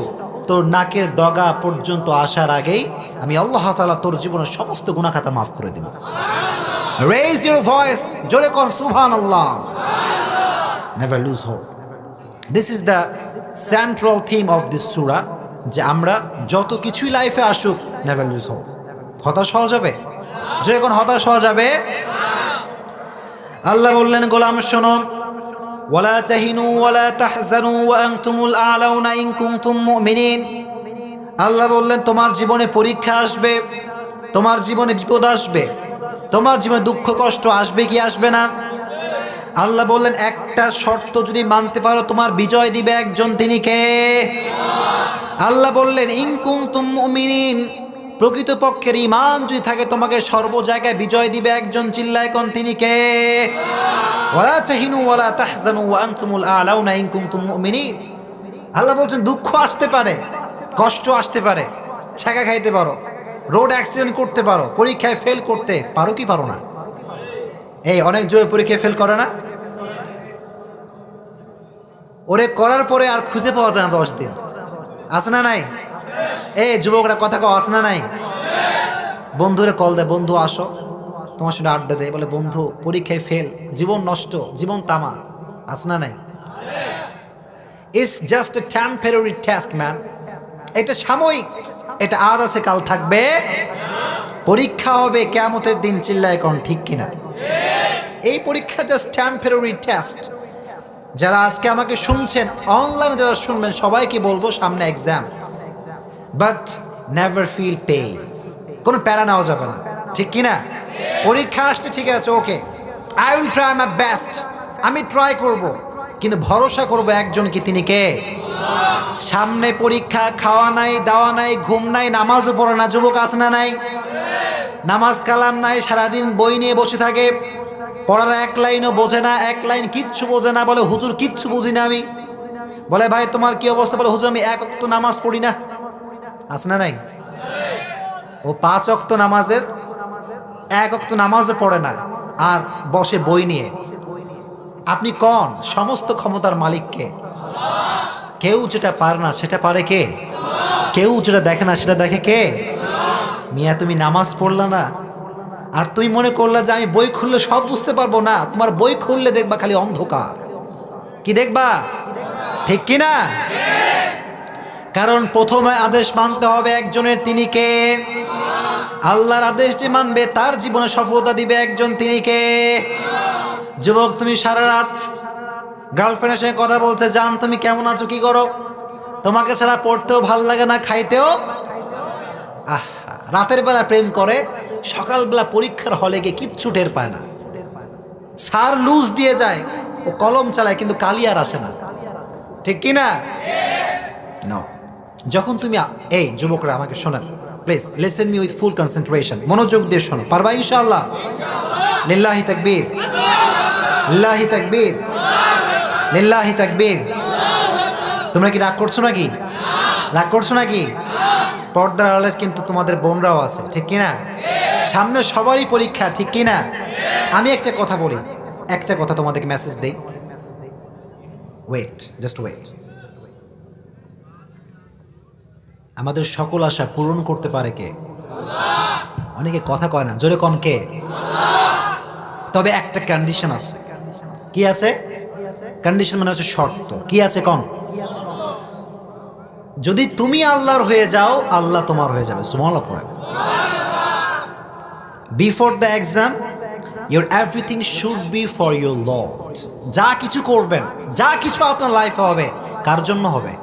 Speaker 1: তোর নাকের ডগা পর্যন্ত আসার আগেই আমি আল্লাহ তাআলা তোর জীবনের সমস্ত গুনাহ খাতা মাফ করে দেব। Raise your voice, জোরে কর সুবহানাল্লাহ। Never lose hope. This is the central theme of this surah, যে আমরা যত কিছুই লাইফে আসুক, never lose hope. হতাশ হওয়া যাবে? যখন হতাশ হওয়া যাবে, আল্লাহ বললেন, গোলাম শোনো, ওয়ালা তাহিনু ওয়ালা তাহজানু ওয়া আনতুমুল আ'লাউনা ইন কুনতুম মুমিনিন। আল্লাহ বললেন তোমার জীবনে পরীক্ষা আসবে, তোমার জীবনে বিপদ আসবে, তোমার জীবনে দুঃখ কষ্ট আসবে কি আসবে না? আল্লাহ বললেন একটা শর্ত যদি মানতে পারো তোমার বিজয় দিবে একজন, তিনি কে? আল্লাহ বললেন ইন কুনতুম মুমিনিন, প্রকৃতপক্ষের ঈমান যদি থাকে তোমাকে সর্ব জায়গায় বিজয় দিবে একজন, চিল্লায় কোন তিনি কে? ওয়ালা তাহিনু ওয়ালা তাহজানু ওয়া আনতুমুল আ'লাউনা ইন কুনতুম মুমিনিন। আল্লাহ বলছেন দুঃখ আসতে পারে, কষ্ট আসতে পারে, ছ্যাঁকা খাইতে পারো, রোড অ্যাক্সিডেন্ট করতে পারো, পরীক্ষায় ফেল করতে পারো কি পারো না? এই অনেক জোরে পরীক্ষায় ফেল করে না? ওরে করার পরে আর খুঁজে পাওয়া যায় না 10 দিন, আছে না নাই? এই যুবকরা কথা কও, আছে না নাই? বন্ধুরে কল দেয়, বন্ধু আসো, তোমার সাথে আড্ডা দেয়, বলে বন্ধু পরীক্ষায় ফেল, জীবন নষ্ট, জীবন তামা, আছে না নাই? It's just a temporary test man, এটা সাময়িক, এটা আজ আছে কাল থাকবে। পরীক্ষা হবে কিয়ামতের দিন, চিল্লায় কোন ঠিক কিনা? এই পরীক্ষা জাস্ট টেম্পোরারি টেস্ট। যারা আজকে আমাকে শুনছেন, অনলাইনে যারা শুনবেন, সবাইকে বলবো সামনে exam, but never feel pain, কোনো প্যারা নেওয়া যাবে না, ঠিক কিনা? পরীক্ষা আসছে ঠিক আছে, okay, I will try my best, আমি ট্রাই করব, কিন্তু ভরসা করব একজন, কি তিনি কে? সামনে পরীক্ষা, খাওয়া নাই, দাওয়া নাই, ঘুম নাই, নামাজও পড়ে না, যুবক আছে না নাই? নামাজ কালাম নাই, সারাদিন বই নিয়ে বসে থাকে, পড়ার এক লাইনও বোঝে না, এক লাইন কিচ্ছু বোঝে না, বলে হুজুর কিচ্ছু বুঝি না আমি। বলে ভাই তোমার কি অবস্থা? বলে হুজুর আমি 1 ওয়াক্ত নামাজ পড়ি না, আছে না নাই? ও 5 ওয়াক্ত নামাজের 1 ওয়াক্ত নামাজও পড়ে না, আর বসে বই নিয়ে। আপনি কোন? সমস্ত ক্ষমতার মালিককে। কেউ যেটা পারে না সেটা পারে কে? কেউ যেটা দেখে না সেটা দেখে কে? মিয়া তুমি নামাজ পড়লা না, আর তুমি মনে করলা যে আমি বই খুললে সব বুঝতে পারবো না। তোমার বই খুললে দেখবা খালি অন্ধকার। কি দেখবা? ঠিক কিনা? কারণ প্রথমে আদেশ মানতে হবে একজনের, তিনি কে? আল্লাহর আদেশ যে মানবে তার জীবনে সফলতা দিবে একজন, তিনি কে? যুবক তুমি সারা রাত গার্লফ্রেন্ডের সঙ্গে কথা বলছে, জান তুমি কেমন আছো, কি করো? তোমাকে ছাড়া পড়তেও ভাল লাগে না, খাইতেও। রাতের বেলা প্রেম করে, সকালবেলা পরীক্ষার হলে গিয়ে কিচ্ছু টের পায় না, স্যার লুজ দিয়ে যায়, ও কলম চালায় কিন্তু কালি আর আসে না, ঠিক কিনা? নাও, যখন তুমি এই যুবকরা আমাকে শোনেন, please listen me with full concentration, মনোযোগ দিয়ে শোনো, পারবা ইনশাআল্লাহ? লিল্লাহি তাকবীর, লিল্লাহি তাকবীর, লিল্লাহি তাকবীর। তোমরা কি রাগ করছো নাকি? রাগ করছো নাকি? পর্দার আড়ালে কিন্তু তোমাদের বোনরাও আছে, ঠিক কিনা? সামনে সবারই পরীক্ষা, ঠিক কিনা? আমি একটা কথা বলি, একটা কথা তোমাদেরকে মেসেজ দেই, ওয়েট, জাস্ট ওয়েট। আমাদের সকল আশা পূরণ করতে পারে কে? অনেকে কথা কয় না, জোরে কন কে? তবে একটা কন্ডিশন আছে। কি আছে? কন্ডিশন মানে হচ্ছে শর্ত। কি আছে কন? যদি তুমি আল্লাহর হয়ে যাও, আল্লাহ তোমার হয়ে যাবে। সুবহানাল্লাহ পড়ে। Before the exam your everything should be for your Lord. যা কিছু করবেন, যা কিছু আপনার লাইফে হবে, কার জন্য হবে?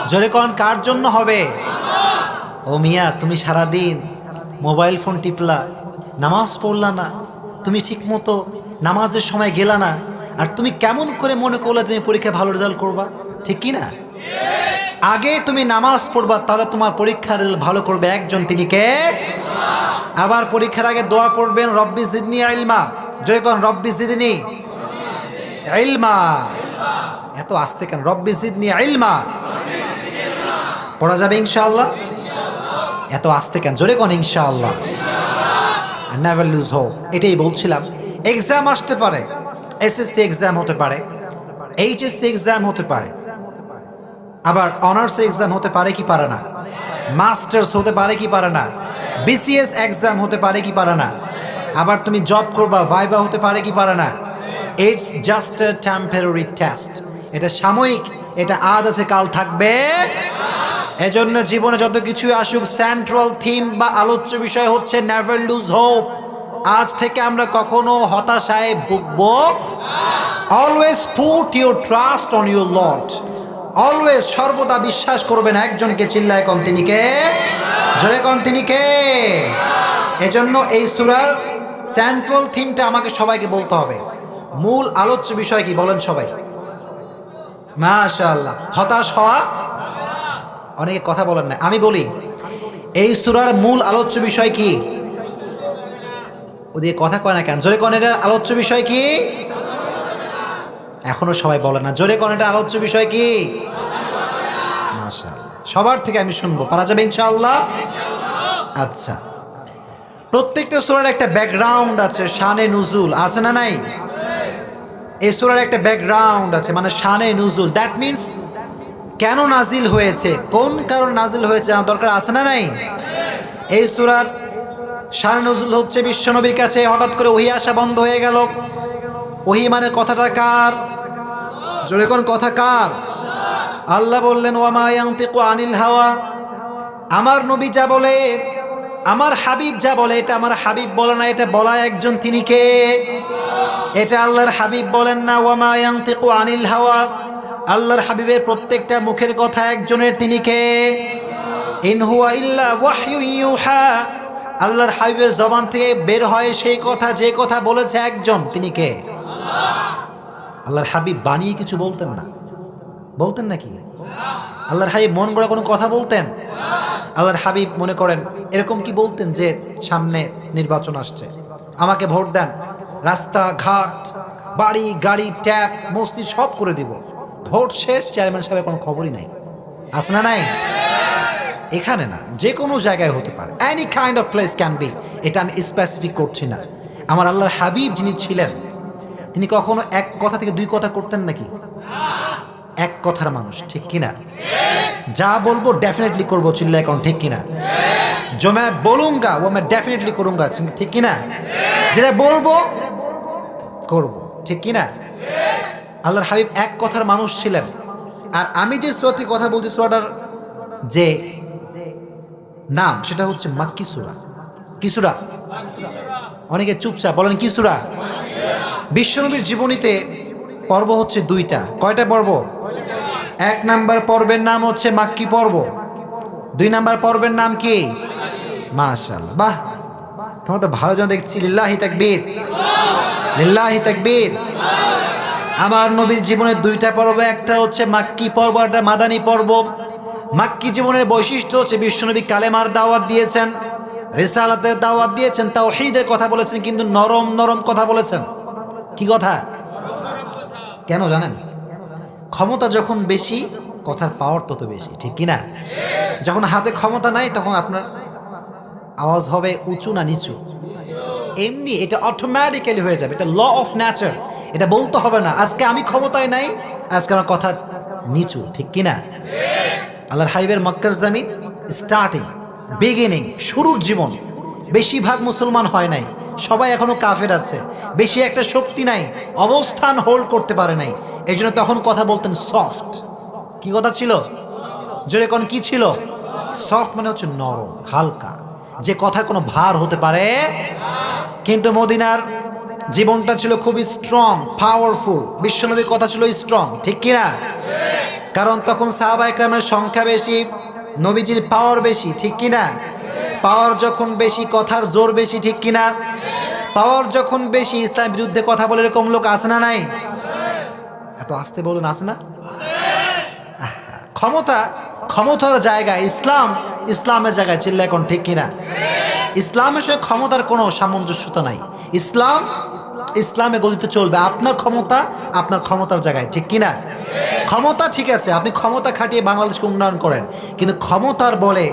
Speaker 1: জোরে কন, কার জন্য হবে? ও মিয়া, তুমি সারাদিন মোবাইল ফোন টিপলা, নামাজ পড়লা না, তুমি ঠিক মতো নামাজের সময় গেলা না, আর তুমি কেমন করে মনে করলে তুমি পরীক্ষায় ভালো রেজাল্ট করবা? ঠিক কি না? আগে তুমি নামাজ পড়বা, তাহলে তোমার পরীক্ষার রেজাল্ট ভালো করবে একজন, তিনি কে? আবার পরীক্ষার আগে দোয়া পড়বেন, রব্বি জিদনি ইলমা। জয় করেন, রব্বি জিদনি ইলমা। এত আস্তে কেন? রব্বি জিদনি ইলমা পড়া যাবে ইনশাআল্লাহ? এত আস্তে কেন? জোরে কোন ইনশাআল্লাহ। Never lose hope. এটাই বলছিলাম, এক্সাম আসতে পারে, এসএসসি এক্সাম হতে পারে, এইচএসসি এক্সাম হতে পারে, আবার অনার্স এক্সাম হতে পারে কি পারে না, মাস্টার্স হতে পারে কি পারে না, বিসিএস এক্সাম হতে পারে কি পারে না, আবার তুমি জব করবা, ভাইবা হতে পারে কি পারে না। It's just a temporary test. এটা সাময়িক, এটা আজ আছে কাল থাকবে। এজন্য জীবনে যত কিছু আসুক, সেন্ট্রাল থিম বা আলোচ্য বিষয় হচ্ছে নেভার লুজ হোপ। আজ থেকে আমরা কখনো হতাশায় ভুগবো। Always put your trust on your lord. Always সর্বদা বিশ্বাস করবেন একজনকে, চিল্লায় কোন তিনি কে, জোরে কোন তিনি কে। এজন্য এই সূরার সেন্ট্রাল থিমটা আমাকে সবাইকে বলতে হবে। মূল আলোচ্য বিষয় কি বলেন সবাই? মাশাআল্লাহ। হতাশ হওয়া, অনেকে কথা বলেন না, আমি বলি এই সূরার মূল আলোচ্য বিষয় কি? ওদিকে কথা কয় না কেন? জোরে কোন এটার আলোচ্য বিষয় কি? এখনো সবাই বলে না, জোরে কোন এটার আলোচ্য বিষয় কি? মাশাআল্লাহ, সবার থেকে আমি শুনবো, পারা যাবে ইনশাআল্লাহ। আচ্ছা, প্রত্যেকটা সূরার একটা ব্যাকগ্রাউন্ড আছে, শানে নুজুল আছে না নাই? এই সূরার একটা ব্যাকগ্রাউন্ড আছে, মানে শানে নুজুল, দ্যাট মিন্স কেন নাজিল হয়েছে, কোন কারণে নাজিল হয়েছে জানা দরকার আছে না নাই? এই সূরার শানে নুজুল হচ্ছে বিশ্বনবীর কাছে হঠাৎ করে ওহী আসা বন্ধ হয়ে গেল। ওহী মানে কথাটা কার? জোরে কোন কথা কার? আল্লাহ বললেন ওয়ামা ইয়ানতিকু আনিল হাওয়া, আমার নবী যা বলে, আমার হাবিব যা বলে, এটা আমার হাবিব বলে না, এটা বলা একজন, তিনি কে? এটা আল্লাহর হাবিব বলেন না। ওয়ামা ইয়ানতিকু আনিল হাওয়া, আল্লাহর হাবিবের প্রত্যেকটা মুখের কথা একজনের, তিনি কে? ইন হুয়া ইল্লা ওয়াহয়ু ইউহা, আল্লাহর হাবিবের জবান থেকে বের হয় সেই কথা, যে কথা বলেছে একজন, তিনি কে? আল্লাহর হাবিব বানিয়ে কিছু বলতেন না, বলতেন নাকি? আল্লাহর হাবিব মন গড়া কোনো কথা বলতেন? আল্লাহর হাবিব মনে করেন এরকম কি বলতেন যে সামনে নির্বাচন আসছে, আমাকে ভোট দেন, রাস্তাঘাট বাড়ি গাড়ি ট্যাপ মসজিদ সব করে দিব, ভোট শেষ চেয়ারম্যান সাহেবের কোনো খবরই নাই? আছে না নাই? এখানে না, যে কোনো জায়গায় হতে পারে, any kind of place can be, এটা আমি স্পেসিফিক করছি না। আমার আল্লাহর হাবিব যিনি ছিলেন, তিনি কখনো এক কথা থেকে দুই কথা করতেন নাকি? এক কথার মানুষ, ঠিক কিনা? যা বলবো ডেফিনেটলি করবো, চিল্লায় কারণ ঠিক কিনা? जो मैं बोलूंगा वो मैं डेफिनेटली करूंगा, ঠিক কিনা? যেটা বলবো করব, ঠিক কিনা? আল্লাহর হাবিব এক কথার মানুষ ছিলেন। আর আমি যে সূরাটি কথা বলছি, সূরাটার যে নাম সেটা হচ্ছে মাক্কি সূরা। কি সূরা? অনেকে চুপচাপ বলেন কি সূরা? বিশ্বনবীর জীবনীতে পর্ব হচ্ছে দুইটা। কয়টা পর্ব? এক নাম্বার পর্বের নাম হচ্ছে মাক্কি পর্ব, দুই নাম্বার পর্বের নাম কি? মাশাআল্লাহ, বাহ, তোমরা তো ভালো জন দেখছি, লিল্লাহি তাকবীর, লিল্লাহি তাকবীর। আমার নবীর জীবনের দুইটা পর্ব, একটা হচ্ছে মাক্কি পর্ব, একটা মাদানী পর্ব। মাক্কি জীবনের বৈশিষ্ট্য হচ্ছে বিশ্বনবী কালেমার দাওয়াত দিয়েছেন, রিসালাতের দাওয়াত দিয়েছেন, তাওহীদের কথা বলেছেন, কিন্তু নরম নরম কথা বলেছেন। কি কথা? কেন জানেন? ক্ষমতা যখন বেশি, কথার পাওয়ার তত বেশি, ঠিক কিনা? যখন হাতে ক্ষমতা নাই, তখন আপনার আওয়াজ হবে উঁচু না নিচু, এমনি এটা অটোমেটিক্যালি হয়ে যাবে, এটা ল অফ নেচার, এটা বলতে হবে না আজকে আমি ক্ষমতায় নাই, আজকে আমার কথা নিচু, ঠিক কিনা? আল্লাহর হাবিবের মক্কার জমিন স্টার্টিং, বিগিনিং, শুরুর জীবন, বেশিরভাগ মুসলমান হয় নাই, সবাই এখনো কাফের আছে, বেশি একটা শক্তি নাই, অবস্থান হোল্ড করতে পারে নাই, এই জন্য তখন কথা বলতেন সফট। কি কথা ছিল? জোরে কোন কি ছিল? সফট মানে হচ্ছে নরম, হালকা, যে কথার কোনো ভার হতে পারে। কিন্তু মদিনার জীবনটা ছিল খুবই স্ট্রং, পাওয়ারফুল, বিশ্বনবীর কথা ছিল স্ট্রং, ঠিক কিনা? কারণ তখন সাহাবা ইকরামের সংখ্যা বেশি, নবীজির পাওয়ার বেশি, ঠিক কিনা? পাওয়ার যখন বেশি, কথার জোর বেশি, ঠিক কিনা? পাওয়ার যখন বেশি, ইসলামের বিরুদ্ধে কথা বলে এরকম লোক আছে না নাই? এত আসতে বলুন, আছে না? ক্ষমতা, ক্ষমতার জায়গায় ইসলাম, ইসলামের জায়গায়, চিল্লা এখন ঠিক কিনা? ইসলামের সঙ্গে ক্ষমতার কোনো সামঞ্জস্যতা নাই। ইসলাম, ইসলামে গতিতে চলবে, আপনার ক্ষমতা আপনার ক্ষমতার জায়গায়, ঠিক কিনা? ক্ষমতা ঠিক আছে, আপনি ক্ষমতা খাটিয়ে বাংলাদেশকে উন্নয়ন করেন, কিন্তু ক্ষমতার বলে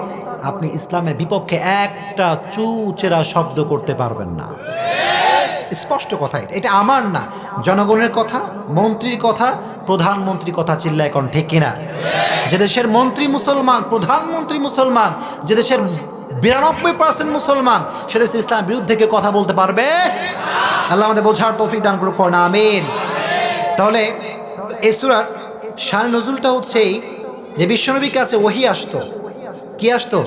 Speaker 1: আপনি ইসলামের বিপক্ষে একটা চুচেরা শব্দ করতে পারবেন না। স্পষ্ট কথা, এটা আমার না, জনগণের কথা, মন্ত্রীর কথা, প্রধানমন্ত্রীর কথা, চিল্লায় কোন ঠিক কিনা? যে দেশের মন্ত্রী মুসলমান, প্রধানমন্ত্রী মুসলমান, যে দেশের 92% মুসলমান, সে দেশে ইসলামের বিরুদ্ধে কেউ কথা বলতে পারবে? আল্লাহ আমাদের বোঝার তৌফিক দান করুন, পড়না আমিন। তাহলে এই সূরার শানে নজুলটা হচ্ছে যে বিশ্বনবীর কাছে ওহী আসতো। কি আসতো?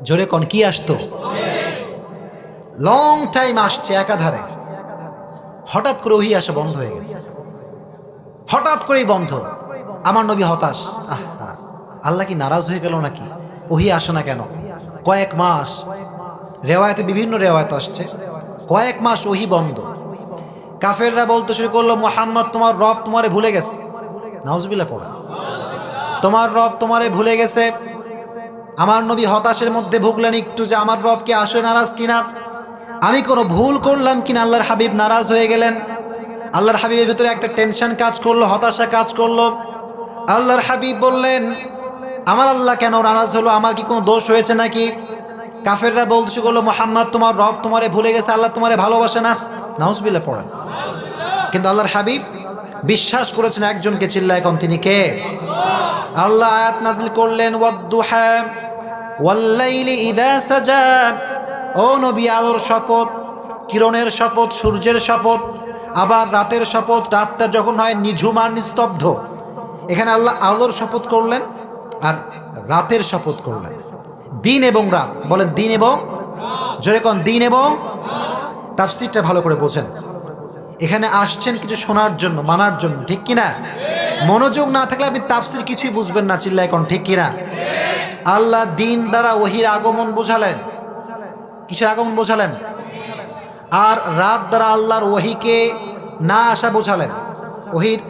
Speaker 1: জোরে কোন কি আসতো? লং টাইম আসছে একাধারে, হঠাৎ করে ওহী আসা বন্ধ হয়ে গেছে, হঠাৎ করেই বন্ধ। আমার নবী হতাশ। আহা, আল্লাহ কি নারাজ হয়ে গেল নাকি? ওহি আসে না কেন? কয়েক মাস, রেওয়ায়তে বিভিন্ন রেওয়ায়ত আসছে, কয়েক মাস ওহি বন্ধ। কাফেররা বলতে শুরু করলো, মুহাম্মদ তোমার রব তোমারে ভুলে গেছে। নাউজুবিল্লাহ পড়ে, তোমার রব তোমারে ভুলে গেছে। আমার নবী হতাশের মধ্যে ভুগলেন একটু, যে আমার রব কি আসলে নারাজ কিনা, আমি কোনো ভুল করলাম কিনা, আল্লাহর হাবিব নারাজ হয়ে গেলেন। আল্লাহর হাবিবের ভিতরে একটা টেনশন কাজ করলো, হতাশা কাজ করলো। আল্লাহর হাবিব বললেন, আমার আল্লাহ কেন নারাজ হলো? আমার কি কোনো দোষ হয়েছে নাকি? কাফেররা বলতে শুরু করলো, মুহাম্মদ তোমার রব তোমারে ভুলে গেছে, আল্লাহ তোমারে ভালোবাসে না। নাউজুবিল্লাহ পড়েন। কিন্তু আল্লাহর হাবিব বিশ্বাস করেছেন একজনকে, চিল্লায় এখন তিনি কে? আল্লাহ আয়াত নাযিল করলেন, ওয়াদ-দুহা ওয়াল-লাইলি ইযা সাজা। ও নবী, আলোর শপথ, কিরণের শপথ, সূর্যের শপথ, আবার রাতের শপথ, রাতটা যখন হয় নিঝুম আর নিস্তব্ধ। এখানে আল্লাহ আলোর শপথ করলেন আর রাতের শপথ করলেন। দিন এবং রাত, বলেন দিন এবং, জোরে কোন দিন এবং। তাফসীরটা ভালো করে বোঝেন। এখানে আসছেন কিছু শোনার জন্য, মানার জন্য, ঠিক কিনা? মনোযোগ না থাকলে আপনি তাফসীর কিছুই বুঝবেন না, চিল্লায় কোন ঠিক কিনা? আল্লাহ দিন দ্বারা ওহির আগমন বোঝালেন। কিসের আগমন বোঝালেন? আর রাত দ্বারা আল্লাহর ওহিকে না আসা বোঝালেন। ওহির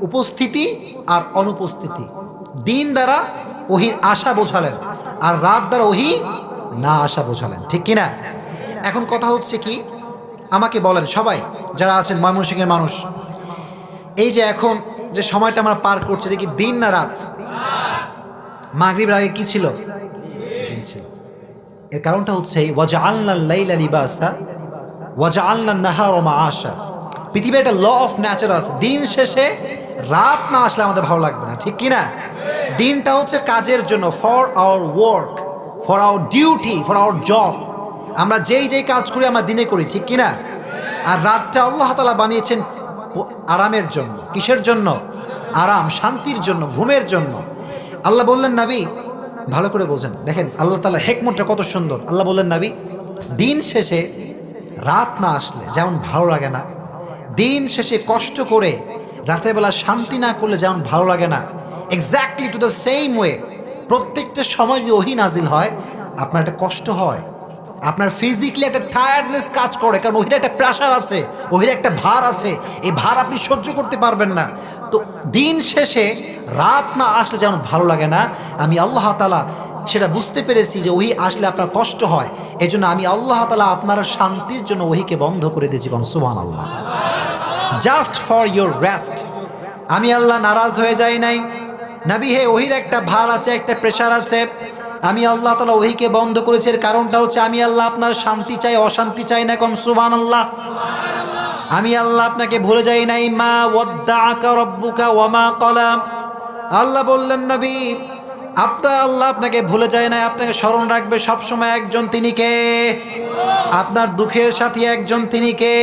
Speaker 1: উপস্থিতি আর অনুপস্থিতি। দিন দ্বারা ওহির আসা বোঝালেন, আর রাত দ্বারা ওহি না আসা বোঝালেন, ঠিক কিনা? এখন কথা হচ্ছে কি, আমাকে বলেন সবাই যারা আছেন ময়মনসিংহের মানুষ, এই যে এখন যে সময়টা আমরা পার করছি, দেখি দিন না রাত? মাগরিবের আগে কি ছিল? দিন ছিল। এর কারণটা হচ্ছে ওয়াজআলনাল লাইলা লিবাসা ওয়াজআলনান নাহারা মাআশা। পৃথিবীর একটা ল অফ ন্যাচার আছে, দিন শেষে রাত না আসলে আমাদের ভালো লাগবে না, ঠিক কিনা? দিনটা হচ্ছে কাজের জন্য, for our work, for our duty, for our job. আমরা যেই যেই কাজ করি আমরা দিনে করি, ঠিক কিনা? আর রাতটা আল্লাহ তাআলা বানিয়েছেন আরামের জন্য। কিসের জন্য? আরাম, শান্তির জন্য, ঘুমের জন্য। আল্লাহ বললেন, নবী ভালো করে বোঝেন, দেখেন আল্লাহ তাআলার হিকমতটা কত সুন্দর। আল্লাহ বললেন, নবী দিন শেষে রাত না আসলে যেমন ভালো লাগে না, দিন শেষে কষ্ট করে রাতের বেলা শান্তি না করলে যেমন ভালো লাগে না, exactly to the same way প্রত্যেকটা সময় যদি ওহী নাজিল হয় আপনার একটা কষ্ট হয়, আপনার ফিজিক্যালি একটা টায়ার্ডনেস কাজ করে, কারণ ওহির একটা প্রেশার আছে, ওহির একটা ভার আছে, এই ভার আপনি সহ্য করতে পারবেন না। তো দিন শেষে রাত না আসলে যেমন ভালো লাগে না, আমি আল্লাহ তাআলা সেটা বুঝতে পেরেছি যে ওহি আসলে আপনার কষ্ট হয়, এজন্য আমি আল্লাহ তাআলা আপনার শান্তির জন্য ওহিকে বন্ধ করে দিয়েছি। সুবহানাল্লাহ। Just for your rest. আমি আল্লাহ নারাজ হয়ে যাই নাই। নবী হে, ওহির একটা ভার আছে, একটা প্রেশার আছে, আমি আল্লাহ তাআলা ওহিকে বন্ধ করেছি। এর কারণটা হচ্ছে আমি আল্লাহ আপনার শান্তি চাই, অশান্তি চাই না। কোন সুবহানাল্লাহ। আমি আল্লাহ আপনাকে ভুলে যাই নাই। মা ওয়াদ্দাআকা রাব্বুকা ওয়া মা ক্বালা। আল্লাহ বললেন, নবী আপনার আল্লাহ আপনাকে ভুলে যায় না, আপনাকে স্মরণ রাখবে সবসময় একজন, তিনি কে? আপনার দুঃখের সাথী একজন, তিনি কে?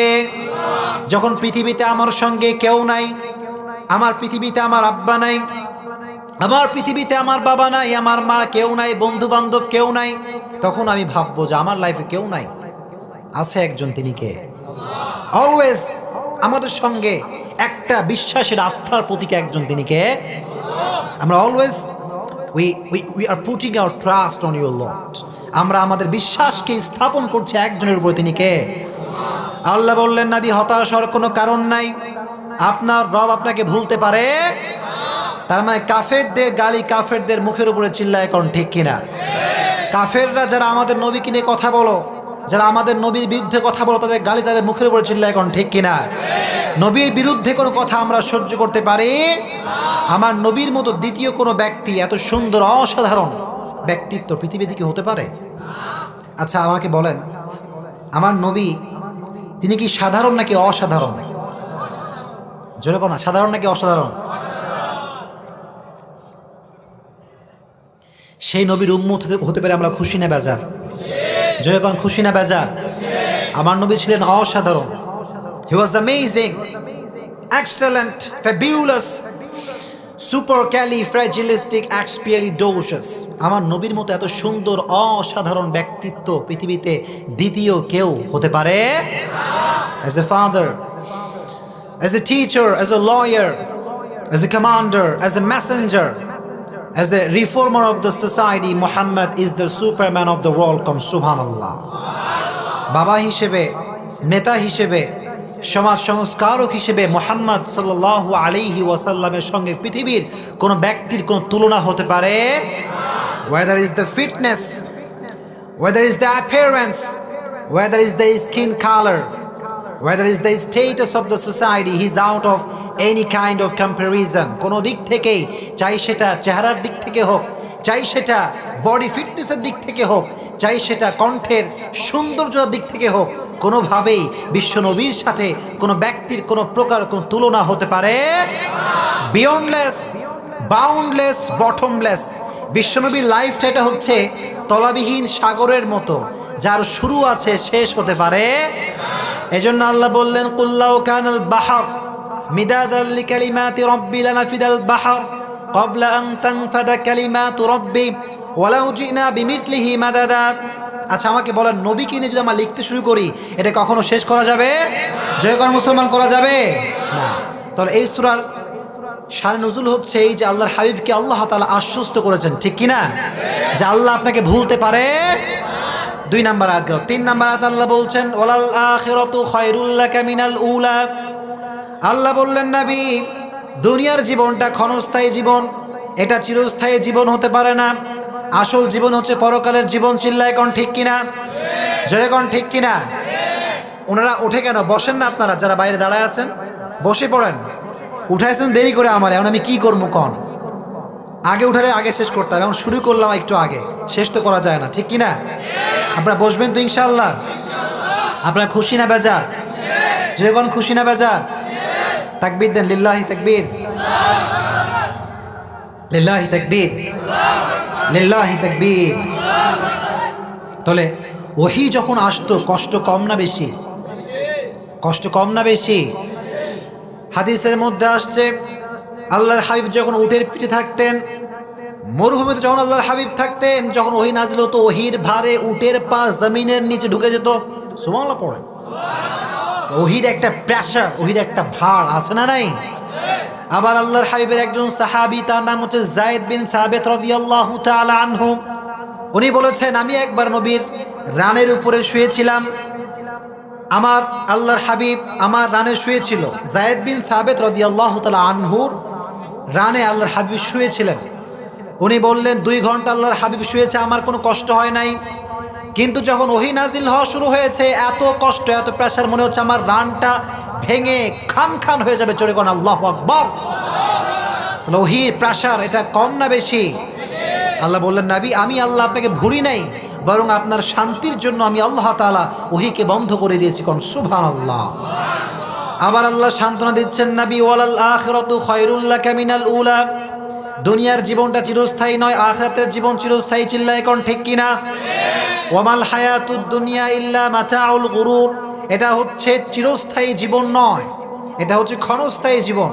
Speaker 1: যখন পৃথিবীতে আমার সঙ্গে কেউ নাই, আমার পৃথিবীতে আমার আব্বা নাই, আমার পৃথিবীতে আমার বাবা নাই, আমার মা কেউ নাই, বন্ধু বান্ধব কেউ নাই, তখন আমি ভাববো যে আমার লাইফে কেউ নাই, আছে একজন, তিনি কে? অলওয়েজ আমাদের সঙ্গে একটা বিশ্বাসের, আস্থার প্রতীক একজন, তিনি কে? আমরা always we are putting our trust on your Lord. আমরা আমাদের বিশ্বাসকে স্থাপন করছি একজনের উপর, তিনি কে? আল্লাহ বললেন, নবী হতাশ হওয়ার কোনো কারণ নাই, আপনার রব আপনাকে ভুলতে পারে। তার মানে কাফেরদের গালি কাফেরদের মুখের উপরে চিল্লায়, এখন ঠিক কিনা? কাফেররা যারা আমাদের নবীকে নিয়ে কথা বলো, যারা আমাদের নবীর বিরুদ্ধে কথা বলো, তাদের গালি তাদের মুখের উপরে চিল্লায়, এখন ঠিক কিনা? নবীর বিরুদ্ধে কোনো কথা আমরা সহ্য করতে পারি? আমার নবীর মতো দ্বিতীয় কোনো ব্যক্তি এত সুন্দর অসাধারণ ব্যক্তিত্ব পৃথিবীতে কি হতে পারে? আচ্ছা আমাকে বলেন, আমার নবী তিনি কি সাধারণ নাকি অসাধারণ? যেরকম না, সাধারণ নাকি অসাধারণ? সেই নবীর উম্মত হতে পারে আমরা খুশি না বেজার? যেরকম খুশি না বেজার? আমার নবী ছিলেন অসাধারণ। He was amazing, excellent, fabulous, supercalifragilisticexpialidocious. আমার নবীর মতো এত সুন্দর অসাধারণ ব্যক্তিত্ব পৃথিবীতে দ্বিতীয় কেউ হতে পারে? As a father, as a teacher, as a lawyer, as a commander, as a messenger, as a reformer of the society, Muhammad is the superman of the world. Come subhanallah. বাবা হিসেবে, নেতা হিসেবে, সমাজ সংস্কারক হিসেবে মুহাম্মদ সাল্লাল্লাহু আলাইহি ওয়াসাল্লামের সঙ্গে পৃথিবীর কোন ব্যক্তির কোন তুলনা হতে পারে? Whether is the fitness, whether is the appearance, whether is the skin color, whether is the status of the society, he's out of any kind of comparison. কোনো দিক থেকেই, চাই সেটা চেহারার দিক থেকে হোক, চাই সেটা বডি ফিটনেসের দিক থেকে হোক, চাই সেটা কণ্ঠের সৌন্দর্যের দিক থেকে হোক, কোনোভাবেই বিশ্বনবীর সাথে কোনো ব্যক্তির কোনো প্রকার কোনো তুলনা হতে পারে? Beyondless, boundless, bottomless. বিশ্বনবীর লাইফটা এটা হচ্ছে তলাবিহীন সাগরের মতো, যার শুরু আছে শেষ হতে পারে। এজন্য আল্লাহ বললেন, কুল্লাউ কানাল বাহর মিদাদাল লিকালিমাতি রাব্বি লানাফিদাল বাহর ক্বাবলা আন তানফাদা কালিমাতু রাব্বি ওয়ালাউ জিনা বিমিথলিহি মাদাদা। আচ্ছা আমাকে বলেন, নবীকে নিয়ে যদি আমরা লিখতে শুরু করি, এটা কখনো শেষ করা যাবে? জয়গণ মুসলমান করা যাবে না। তাহলে এই সূরার শানে নুজুল হচ্ছে এই যে আল্লাহর হাবিবকে আল্লাহ তাআলা আশ্বস্ত করেছেন, ঠিক কিনা, যে আল্লাহ আপনাকে ভুলতে পারে। 2 নম্বর আয়াত গেল। 3 নম্বর আয়াত আল্লাহ বলছেন, ওয়ালাল আখিরাতু খায়রুল লাকা মিনাল উলা। আল্লাহ বললেন, নবী দুনিয়ার জীবনটা ক্ষণস্থায়ী জীবন, এটা চিরস্থায়ী জীবন হতে পারে না। আসল জীবন হচ্ছে পরকালের জীবন। চিল্লায় কোন ঠিক কিনা, জোরে কোন ঠিক কিনা। ওনারা উঠে কেন বসেন না? আপনারা যারা বাইরে দাঁড়ায় আছেন বসে পড়েন। উঠাইছেন দেরি করে আমার, এখন আমি কি করবো কন? আগে উঠালে আগে শেষ করতাম, এখন শুরু করলাম একটু আগে, শেষ তো করা যায় না, ঠিক কিনা। আপনারা বসবেন তো ইনশাআল্লাহ? আপনারা খুশি না বেজার? যেরকম খুশি না বেজার? তাকবীর দেন, লিল্লাহি তাকবীর, লিল্লাহি তাকবীর, লিল্লাহি তাকবীর। তাহলে ওহী যখন আসতো কষ্ট কম না বেশি? কষ্ট কম না বেশি? হাদিসের মধ্যে আসছে, আল্লাহর হাবিব যখন উটের পিঠে থাকতেন, মরুভূমিতে যখন আল্লাহর হাবিব থাকতেন, যখন ওহী নাজিল হতো, ওহীর ভারে উটের পা জমিনের নিচে ঢুকে যেত। সুবহানাল্লাহ পড়ে। ওহীর একটা প্রেসার, ওহীর একটা ভার আছে না নাই? আবার আল্লাহর হাবিবের একজন সাহাবী, তার নাম হচ্ছে যায়েদ বিন সাবিত রাদিয়াল্লাহু তাআলা আনহু, উনি বলেছেন, আমি একবার নবীর রানের উপরে শুয়েছিলাম, আমার আল্লাহর হাবিব আমার রানে শুয়েছিল। যায়েদ বিন সাবিত রাদিয়াল্লাহু তাআলা আনহুর রানে আল্লাহর হাবিব শুয়েছিলেন। উনি বললেন, 2 ঘন্টা আল্লাহর হাবিব শুয়েছে, আমার কোনো কষ্ট হয় নাই। কিন্তু যখন ওহী নাজিল হওয়া শুরু হয়েছে, এত কষ্ট, এত প্রেসার, মনে হচ্ছে আমার রানটা ভেঙে খান খান হয়ে যাবে। চলে কোন আল্লাহু আকবার। ওহীর প্রেসার এটা কম না বেশি? আল্লাহ বললেন, নবী আমি আল্লাহ আপনাকে ভুলি নাই, বরং আপনার শান্তির জন্য আমি আল্লাহ তাআলা ওহীকে বন্ধ করে দিয়েছি। কোন সুবহানাল্লাহ। আবার আল্লাহ সান্ত্বনা দিচ্ছেন, নবী ওয়ালাল আখিরাতু খায়রুল লাকা মিনাল উলা। দুনিয়ার জীবনটা চিরস্থায়ী নয়, আখিরাতের জীবন চিরস্থায়ী। চিল্লায় কোন ঠিক কিনা। ওয়ামাল হায়াতুদ দুনিয়া ইল্লা মাতাউল গুরুর। এটা হচ্ছে চিরস্থায়ী জীবন নয়, এটা হচ্ছে ক্ষণস্থায়ী জীবন।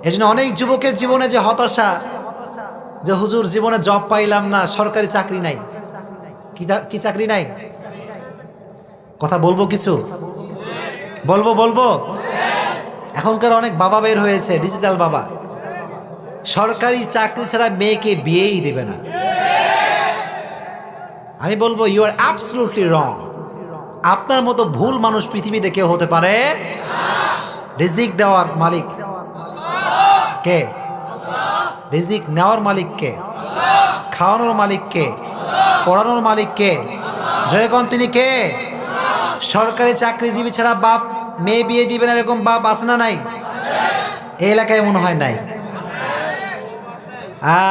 Speaker 1: এজন্য অনেক যুবকের জীবনে যে হতাশা, যে হুজুর জীবনে জব পাইলাম না, সরকারি চাকরি নাই। কি চাকরি নাই? কথা বলবো, কিছু বলবো। এখনকার অনেক বাবা বের হয়েছে, ডিজিটাল বাবা, সরকারি চাকরি ছাড়া মেয়েকে বিয়েই দেবে না। আমি বলবো, ইউ আর অ্যাবসলিউটলি রং। আপনার মতো ভুল মানুষ পৃথিবীতে কেউ হতে পারে? রিজিক দেওয়ার মালিক কে? রিজিক নেওয়ার মালিক কে? খাওয়ানোর মালিক কে? পড়ানোর মালিক কে? জয়গণ তিনি কে? সরকারি চাকরিজীবী ছাড়া বাপ মেয়ে বিয়ে দিবে না, এরকম বাপ আছে না নাই? এই এলাকায় মনে হয় নাই।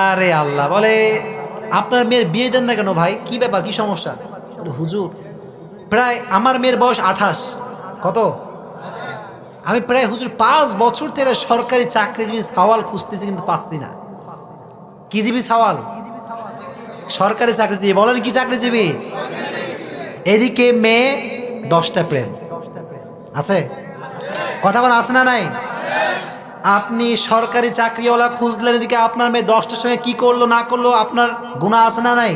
Speaker 1: আরে আল্লাহ বলে, আপনার মেয়ের বিয়ে দেন না কেন ভাই? কি ব্যাপার, কি সমস্যা? হুজুর প্রায় আমার মেয়ের বয়স 28। কত? আমি প্রায় হুজুর 5 বছর থেকে সরকারি চাকরিজীবী সওয়াল খুঁজতেছি, কিন্তু পাচ্ছি না। কি জীবী সওয়াল? সরকারি চাকরিজীবী। বলেন কি চাকরিজীবী? এদিকে মেয়ে 10টা প্রেম আছে, কথা বলা আছে না নাই? আপনি সরকারি চাকরিওয়ালা খুঁজলেন, এদিকে আপনার মেয়ে 10টার সঙ্গে কি করলো না করলো, আপনার গুনাহ আছে না নাই?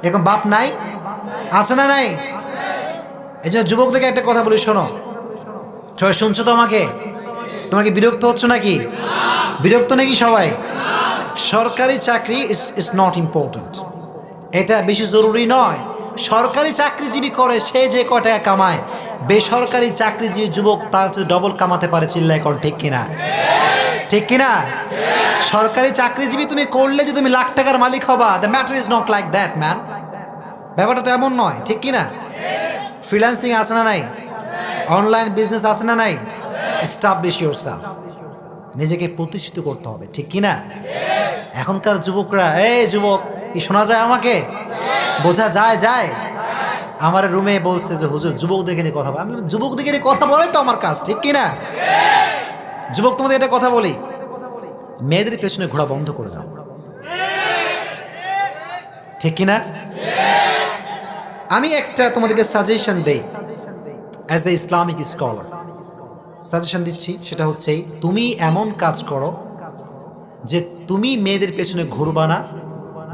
Speaker 1: এরকম বাপ নাই? আছে না নাই? এই জন্য যুবকদেরকে একটা কথা বলি, শোনো, সবাই শুনছো তো আমাকে? তোমরা কি বিরক্ত হচ্ছ নাকি? বিরক্ত নাকি সবাই? সরকারি চাকরি ইজ নট ইম্পর্ট্যান্ট, এটা বেশি জরুরি নয়। সরকারি চাকরিজীবী করে সে যে কয় টাকা কামায়, বেসরকারি চাকরিজীবী যুবক তার চেয়ে ডবল কামাতে পারে। চিল্লায় কোন ঠিক কিনা? ঠিক কিনা? সরকারি চাকরিজীবী তুমি করলে যে তুমি লাখ টাকার মালিক হবা, the matter is not like that man. ব্যাপারটা তো এমন নয়, ঠিক কিনা? ফ্রিল্যান্সিং আছে না নাই? অনলাইন বিজনেস আছে না নাই? এস্টাবলিশ ইয়োরসেলফ, নিজেকে প্রতিষ্ঠিত করতে হবে, ঠিক কিনা? এখনকার যুবকরা, এই যুবক কি শোনা যায় আমাকে? বোঝা যায়? যায়। আমার রুমে বলছে যে হুজুর যুবকদেরকে নিয়ে কথা বলে। আমি যুবকদেরকে নিয়ে কথা বলে তো আমার কাজ, ঠিক কিনা? যুবক তোমাদের এটা কথা বলি, মেয়েদের পেছনে ঘোরা বন্ধ করে দাও, ঠিক কিনা? আমি একটা তোমাদেরকে সাজেশন দেই as a Islamic scholar, suggestion দিচ্ছি। সেটা হচ্ছে তুমি এমন কাজ করো যে তুমি মেয়েদের পেছনে ঘুরবা না,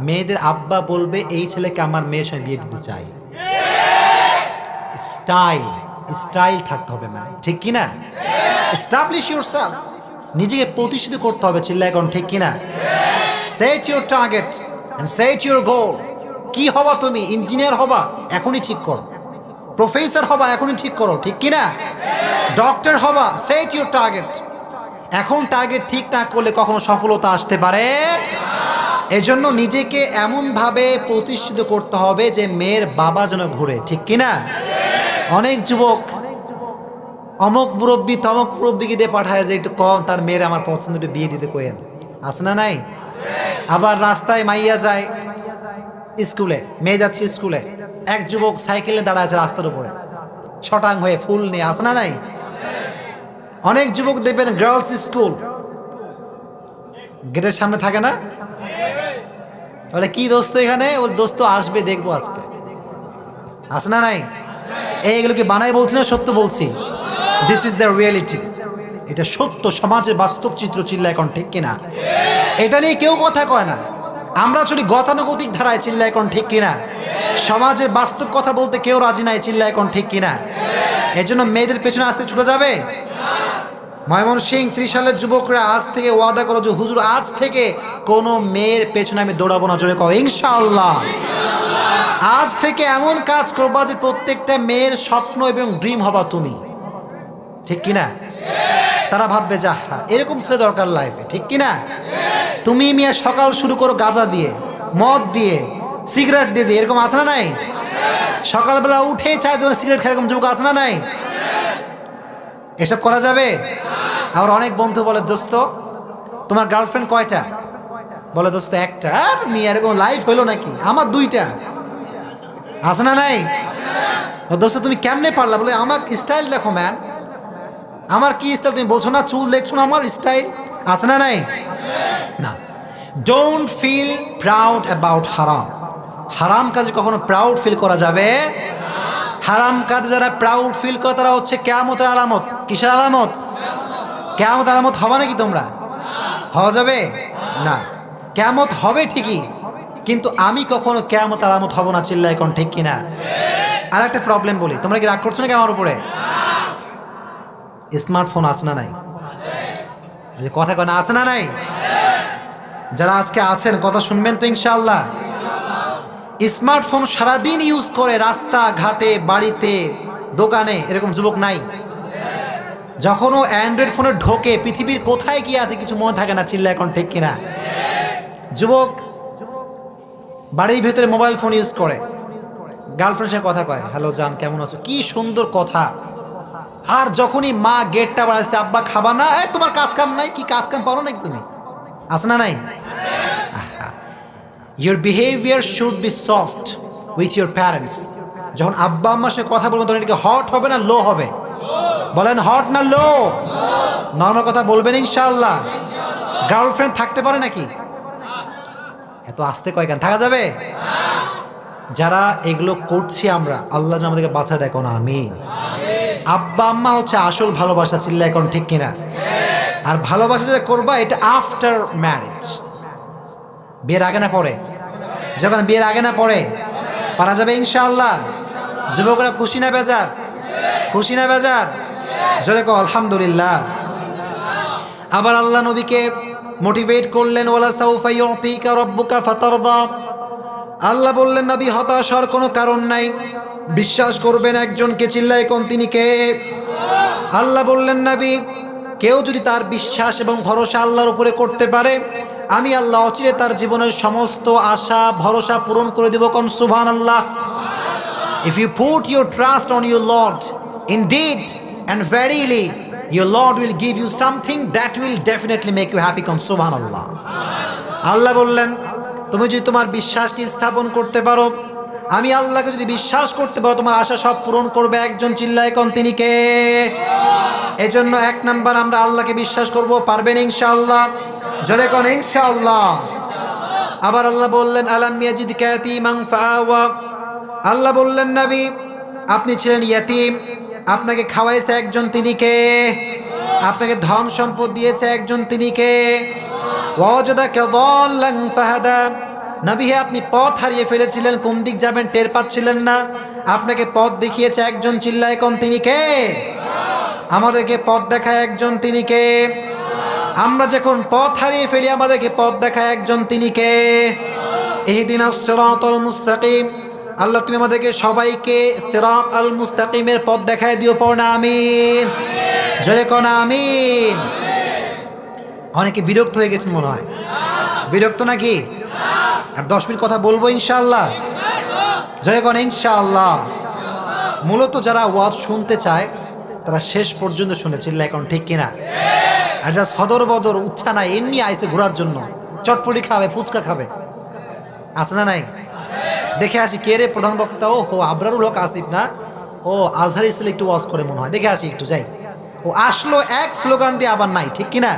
Speaker 1: মেয়েদের আব্বা বলবে এই ছেলেকে আমার মেয়ের সঙ্গে বিয়ে দিতে চাই। স্টাইল, স্টাইল থাকতে হবে ম্যাম, ঠিক কিনা? এস্টাবলিশ ইয়োরসেলফ, নিজেকে প্রতিষ্ঠিত করতে হবে। চিল্লায় কোন ঠিক কিনা? Set your target and set your goal. কি হবা তুমি? ইঞ্জিনিয়ার হবা, এখনই ঠিক করো। প্রফেসর হবা, এখনই ঠিক করো, ঠিক কিনা? ডক্টর হবা, সেট ইউর টার্গেট। এখন টার্গেট ঠিক না করলে কখনো সফলতা আসতে পারে। এজন্য নিজেকে এমনভাবে প্রতিষ্ঠিত করতে হবে যে মেয়ের বাবা যেন ঘুরে, ঠিক কিনা? অনেক যুবক অমুক মুরব্বী তমক মুরব্বীকে দিয়ে পাঠায় যে একটু কম তার মেয়ের আমার পছন্দ, একটু বিয়ে দিতে কোয়েন, আছে না নাই? আবার রাস্তায় মাইয়া যায় স্কুলে, মেয়ে যাচ্ছে স্কুলে, এক যুবক সাইকেলে দাঁড়ায় আছে রাস্তার উপরে শটাং হয়ে ফুল নিয়ে, আছে না নাই? অনেক যুবক দেখবেন গার্লস স্কুল গেটের সামনে থাকে না, তাহলে কি দোস্ত এখানে? ওর দোস্ত আসবে, দেখবো আজকে, আছে না নাই? এইগুলোকে বানাই বলছি না, সত্য বলছি। দিস ইজ দ্য রিয়েলিটি, এটা সত্য, সমাজের বাস্তব চিত্র। চিল্লা এখন ঠিক কিনা? এটা নিয়ে কেউ কথা কয় না, আমরা চলি গতানুগতিক ধারায়। চিল্লা এখন ঠিক কিনা? সমাজের বাস্তব কথা বলতে কেউ রাজি নাই। চিল্লা এখন ঠিক কিনা? এজন্য মেয়েদের পেছনে আসতে ছুটে যাবে। ময়মনসিংহ 30 সালের যুবকরা আজ থেকে ওয়াদা করো যে হুজুর আজ থেকে কোনো মেয়ের পেছনে আমি দৌড়াবো না। জোরে কও ইনশাআল্লাহ। আজ থেকে এমন কাজ করবা যে প্রত্যেকটা মেয়ের স্বপ্ন এবং ড্রিম হবা তুমি, ঠিক কিনা? তারা ভাববে যা এরকম ছেলে দরকার লাইফে, ঠিক কিনা? তুমি মিয়া সকাল শুরু করো গাঁজা দিয়ে, মদ দিয়ে, সিগারেট দিয়ে দিয়ে, এরকম আছে না নাই? সকালবেলা উঠে চায় তোমার সিগারেট খায়, এরকম যুবক আছে না নাই? এসব করা যাবে? আমার অনেক বন্ধু বলে দোস্ত তোমার গার্লফ্রেন্ড কয়টা? বলে দোস্ত একটা। আর মেয়ে এরকম লাইফ হইলো নাকি? আমার 2টা, আছে না নাই? দোস্ত তুমি কেমনে পারলা? বলে আমার স্টাইল দেখো ম্যান। আমার কি স্টাইল তুমি বলছো না? চুল দেখছো না আমার স্টাইল, আছে না নাই? না, ডোন্ট ফিল প্রাউড অ্যাবাউট হারাম। হারাম কাজে কখনো প্রাউড ফিল করা যাবে? হারাম কাজে যারা প্রাউড ফিল করে তারা হচ্ছে কিয়ামতের আলামত। কিসের আলামত? কিয়ামতের আলামত হবা নাকি তোমরা? হওয়া যাবে না। কিয়ামত হবে ঠিকই, কিন্তু আমি কখনো কিয়ামতের আলামত হব না। চিল্লায় এখন ঠিক কিনা? আর একটা প্রবলেম বলি, তোমরা কি রাগ করছো নাকি আমার উপরে? স্মার্টফোন আছে না নাই? কথা কয় না, আছে না নাই? যারা আজকে আছেন কথা শুনবেন তো ইনশাআল্লাহ। স্মার্টফোন সারাদিন ইউজ করে রাস্তা ঘাটে, বাড়িতে, দোকানে, এরকম যুবক নাই? যখন ও অ্যান্ড্রয়েড ফোনে ঢোকে পৃথিবীর কোথায় কি আছে কিছু মনে থাকে না। চিল্লা এখন ঠিক কিনা? যুবক বাড়ির ভেতরে মোবাইল ফোন ইউজ করে, গার্লফ্রেন্ডের সাথে কথা কয়, হ্যালো জান কেমন আছো, কি সুন্দর কথা। আর যখনই মা গেটটা বাড়াচ্ছে, আব্বা খাবা না, তোমার কাজ কাম নাই? কি কাজ কাম পারো নাকি তুমি? আছে না নাই? Your behavior should be soft with your parents. যখন আব্বা আম্মার সাথে কথা বলবেন তখন এটাকে হট হবে না লো হবে? বলেন হট না লো? নরমাল কথা বলবেন ইনশাআল্লাহ। গার্লফ্রেন্ড থাকতে পারে নাকি? এত আস্তে কয় কেন? থাকা যাবে? যারা এগুলো করছি আমরা, আল্লাহ যেন আমাদেরকে বাঁচা দেখো না। আমিন। আব্বা আম্মা হচ্ছে আসল ভালোবাসা। চিল্লা এখন ঠিক কিনা? আর ভালোবাসা যেটা করবা এটা আফটার ম্যারেজ, বিয়ের আগে না পরে? যখন বিয়ের আগে না পরে পারা যাবে ইনশাআল্লাহ। যুবকরা খুশি না বেজার? খুশি না বেজার? জোরে কও আলহামদুলিল্লাহ। আবার আল্লাহ নবীকে মোটিভেট করলেন, ওয়ালা সাউফা ইউতিকা রাব্বুকা ফাতারদা। আল্লাহ বললেন, নবী হতাশ হওয়ার কোনো কারণ নাই, বিশ্বাস করবেন একজনকে, চিল্লায় কোন, তিনি কে? আল্লাহ বললেন, নবী কেউ যদি তার বিশ্বাস এবং ভরসা আল্লাহর উপরে করতে পারে, আমি আল্লাহ অচিরে তার জীবনের সমস্ত আশা ভরসা পূরণ করে দেব। কোন সুবহানাল্লাহ। If you put your trust on your Lord, indeed and verily your Lord will give you something that will definitely make you happy. Kon subhanallah. আল্লাহ বললেন, তুমি যদি তোমার বিশ্বাসকে স্থাপন করতে পারো, আমি আল্লাহকে যদি বিশ্বাস করতে পারো, তোমার আশা সব পূরণ করবে একজন, চিল্লায় কোন, তিনি কে? এজন্য 1 নাম্বার আমরা আল্লাহকে বিশ্বাস করব। পারবেন ইনশাআল্লাহ? জোরে কোন ইনশাআল্লাহ। আবার আল্লাহ বললেন, আলাম ইয়াজিদকা ইয়াতীমান ফাআওয়া। আল্লাহ বললেন, নবী আপনি ছিলেন ইয়াতীম, আপনাকে খাওয়াইছে একজন, তিনি কে? আপনাকে ধন সম্পদ দিয়েছে একজন, তিনি কে? ওয়াজাদাকা যাল্লান ফাহাদা। নবী হে, আপনি পথ হারিয়ে ফেলেছিলেন, কোন দিক যাবেন টের পাচ্ছিলেন না, আপনাকে পথ দেখিয়েছে একজন, চিল্লায় কোন, তিনি কে? আমাদেরকে পথ দেখায় একজন, তিনি কে? আমরা যখন পথ হারিয়ে ফেলি, আমাদেরকে পথ দেখায় একজন, তিনি কে? ইহদিনাস সিরাতাল মুস্তাকিম। আল্লাহ তুমি আমাদেরকে সবাইকে সিরাত আল মুস্তাকিমের পথ দেখায় দিও, পড়না আমিন। জোরে কোন আমিন। অনেকে বিরক্ত হয়ে গেছেন মনে হয়, বিরক্ত নাকি? আর 10 মিনিট কথা বলবো ইনশাআল্লাহ। জোরে কোন ইনশাআল্লাহ। মূলত যারা ওয়াজ শুনতে চায় তারা শেষ পর্যন্ত শুনে, চিল্লায় এখন ঠিক কিনা? আর যারা সদর বদর উচ্ছা নাই, এমনি আইসে ঘোরার জন্য, চটপটি খাবে, ফুচকা খাবে, আছে না নাই? দেখে আসি কে রে প্রধান বক্তা। ও হো আবরারুল হক আসিফ না? ও আজহারি ছেলে, একটু ওয়াজ করে মনে হয়, দেখে আসি একটু যাই। ও আসলো এক স্লোগান দিয়ে, আবার নাই, ঠিক কিনা?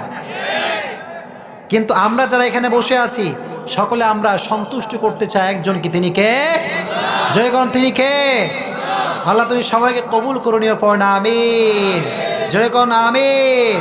Speaker 1: কিন্তু আমরা যারা এখানে বসে আছি সকলে আমরা সন্তুষ্ট করতে চাই একজনকে, তিনি কে? জয়গণ, তিনি কে? আল্লাহ তুমি সবাইকে কবুল করে নিও, পড়না আমিন। জয়গণ আমিন।